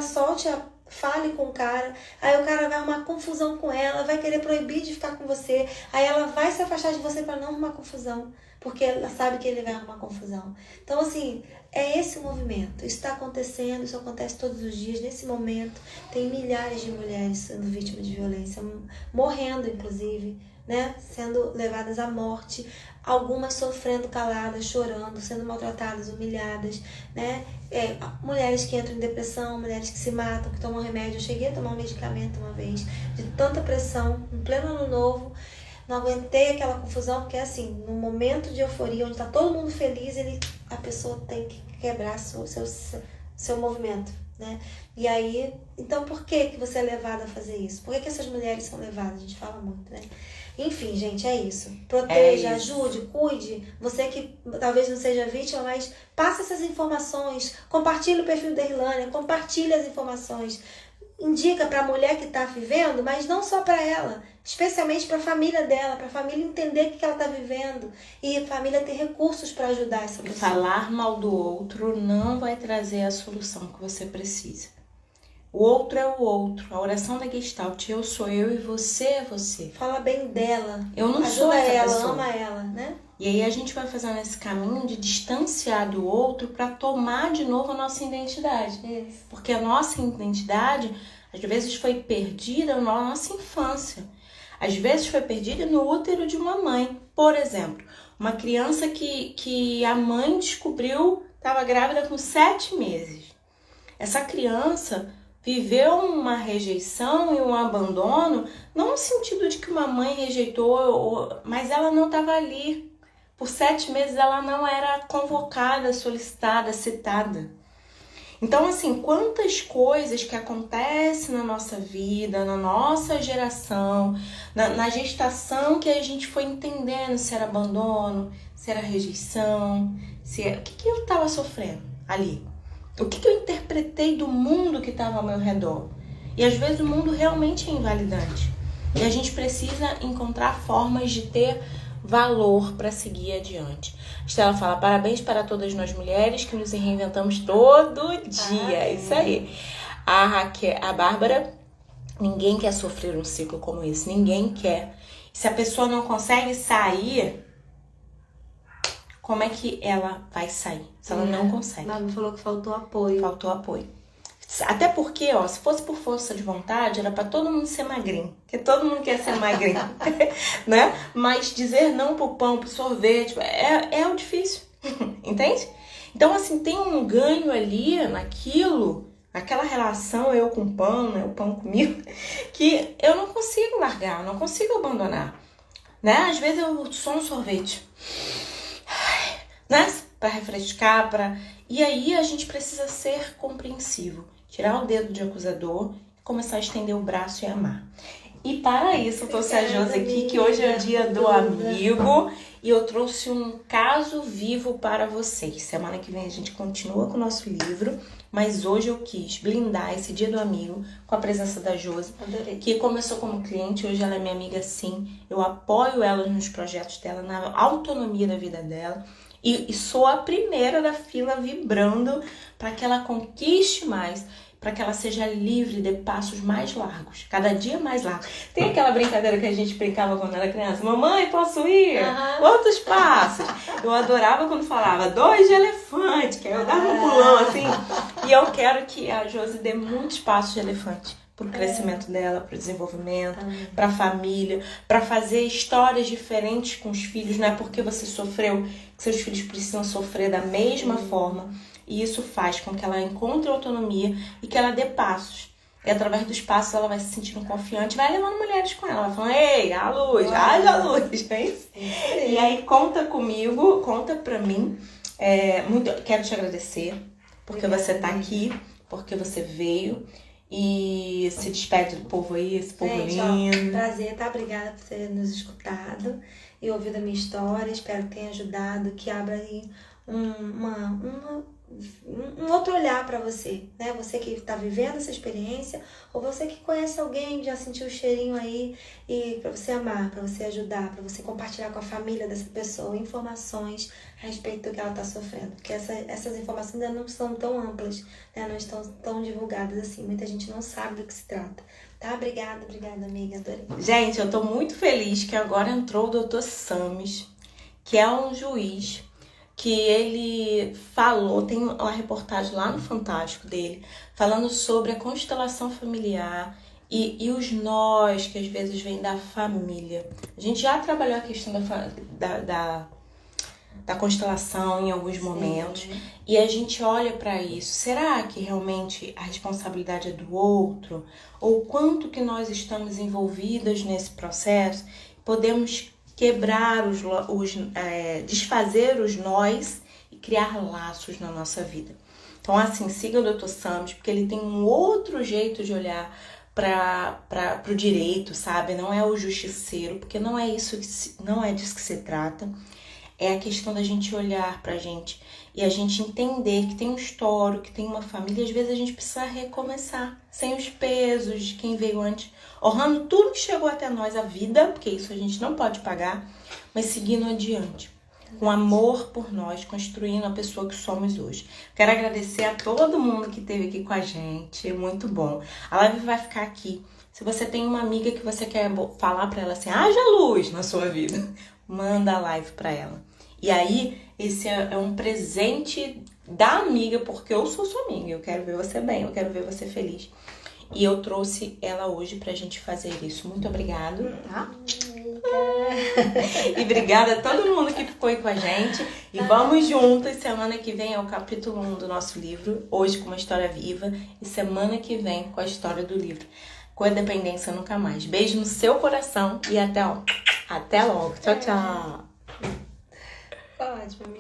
fale com o cara, aí o cara vai arrumar confusão com ela, vai querer proibir de ficar com você, aí ela vai se afastar de você para não arrumar confusão, porque ela sabe que ele vai arrumar confusão. Então, assim, é esse o movimento. Isso está acontecendo, isso acontece todos os dias. Nesse momento, tem milhares de mulheres sendo vítimas de violência, morrendo, inclusive, né? Sendo levadas à morte, algumas sofrendo caladas, chorando, sendo maltratadas, humilhadas, né? Mulheres que entram em depressão, mulheres que se matam, que tomam remédio. Eu cheguei a tomar um medicamento uma vez, de tanta pressão, em pleno ano novo, não aguentei aquela confusão, porque assim, no momento de euforia, onde está todo mundo feliz, a pessoa tem que quebrar seu movimento, né? E aí, então por que você é levada a fazer isso? Por que essas mulheres são levadas? A gente fala muito, né? Enfim, gente, é isso. Proteja, ajude, cuide. Você que talvez não seja vítima, mas passe essas informações. Compartilhe o perfil da Irlânia, compartilhe as informações. Indica para a mulher que está vivendo, mas não só para ela, especialmente para a família dela, para a família entender o que ela está vivendo e a família ter recursos para ajudar essa pessoa. Falar mal do outro não vai trazer a solução que você precisa. O outro é o outro. A oração da Gestalt, eu sou eu e você é você. Fala bem dela. Eu não ajuda sou essa ela, pessoa. ama ela, né? E aí a gente vai fazendo esse caminho de distanciar do outro para tomar de novo a nossa identidade. Isso. Porque a nossa identidade, às vezes, foi perdida na nossa infância. Às vezes foi perdida no útero de uma mãe. Por exemplo, uma criança que a mãe descobriu estava grávida com 7 meses. Essa criança viveu uma rejeição e um abandono, não no sentido de que uma mãe rejeitou, mas ela não estava ali. Por 7 meses ela não era convocada, solicitada, citada. Então, assim, quantas coisas que acontecem na nossa vida, na nossa geração, na gestação, que a gente foi entendendo se era abandono, se era rejeição, o que eu estava sofrendo ali. O que eu interpretei do mundo que estava ao meu redor. E às vezes o mundo realmente é invalidante. E a gente precisa encontrar formas de ter valor para seguir adiante. Estela fala, parabéns para todas nós mulheres que nos reinventamos todo dia. É isso aí. A Bárbara, ninguém quer sofrer um ciclo como esse. Ninguém quer. Se a pessoa não consegue sair, como é que ela vai sair? Se ela não consegue. Mas me falou que faltou apoio. Faltou apoio. Até porque, ó, se fosse por força de vontade, era pra todo mundo ser magrinho. Porque todo mundo quer ser magrinho, né? Mas dizer não pro pão, pro sorvete, é o difícil, entende? Então, assim, tem um ganho ali naquilo, naquela relação eu com o pão, né? O pão comigo, que eu não consigo largar, eu não consigo abandonar, né? Às vezes eu sou um sorvete, né? Pra refrescar, E aí a gente precisa ser compreensivo. Tirar o dedo de acusador, começar a estender o braço e amar. E para isso eu trouxe a Josi aqui, que hoje é o dia do amigo, e eu trouxe um caso vivo para vocês. Semana que vem a gente continua com o nosso livro, mas hoje eu quis blindar esse dia do amigo com a presença da Josi, que começou como cliente, hoje ela é minha amiga sim, eu apoio ela nos projetos dela, na autonomia da vida dela. E sou a primeira da fila vibrando para que ela conquiste mais, para que ela seja livre, dê passos mais largos, cada dia mais largos. Tem aquela brincadeira que a gente brincava quando era criança, mamãe, posso ir? Quantos passos? Eu adorava quando falava 2 de elefante, que aí eu dava um pulão assim. E eu quero que a Josi dê muitos passos de elefante. Para o crescimento dela, para o desenvolvimento, para a família, para fazer histórias diferentes com os filhos. Não é porque você sofreu que seus filhos precisam sofrer da mesma forma. E isso faz com que ela encontre autonomia e que ela dê passos. E através dos passos ela vai se sentindo confiante, vai levando mulheres com ela. Vai falando, ei, a luz, haja a luz. É isso? E aí conta comigo, conta pra mim. Quero te agradecer porque você tá aqui, porque você veio. E se despede do povo aí, esse povo lindo. Prazer, tá? Obrigada por ter nos escutado e ouvido a minha história. Espero que tenha ajudado, que abra aí um outro olhar para você, né? Você que está vivendo essa experiência, ou você que conhece alguém que já sentiu o cheirinho aí, e para você amar, para você ajudar, para você compartilhar com a família dessa pessoa informações a respeito do que ela está sofrendo, porque essas informações ainda não são tão amplas, né? Não estão tão divulgadas assim, muita gente não sabe do que se trata. Tá? Obrigada, amiga, adorei. Gente, eu tô muito feliz que agora entrou o Dr. Sames, que é um juiz que ele falou, tem uma reportagem lá no Fantástico dele, falando sobre a constelação familiar e os nós que às vezes vêm da família. A gente já trabalhou a questão da constelação em alguns momentos, e a gente olha para isso. Será que realmente a responsabilidade é do outro? Ou quanto que nós estamos envolvidas nesse processo? Podemos quebrar desfazer os nós e criar laços na nossa vida. Então, assim, siga o Dr. Sames, porque ele tem um outro jeito de olhar para o direito, sabe? Não é o justiceiro, porque não é disso que se trata. É a questão da gente olhar pra gente e a gente entender que tem um histórico, que tem uma família. Às vezes a gente precisa recomeçar, sem os pesos de quem veio antes, honrando tudo que chegou até nós, a vida, porque isso a gente não pode pagar, mas seguindo adiante, com amor por nós, construindo a pessoa que somos hoje. Quero agradecer a todo mundo que esteve aqui com a gente, muito bom. A live vai ficar aqui. Se você tem uma amiga que você quer falar pra ela assim, haja luz na sua vida, manda a live pra ela. E aí, esse é um presente da amiga, porque eu sou sua amiga, eu quero ver você bem, eu quero ver você feliz. E eu trouxe ela hoje pra gente fazer isso. Muito obrigado, tá? E obrigada a todo mundo que ficou aí com a gente. E vamos juntos. Semana que vem é o capítulo 1 do nosso livro. Hoje com uma história viva. E semana que vem com a história do livro Codependência Nunca Mais. Beijo no seu coração e até logo. Tchau, tchau. Ótimo, amiga.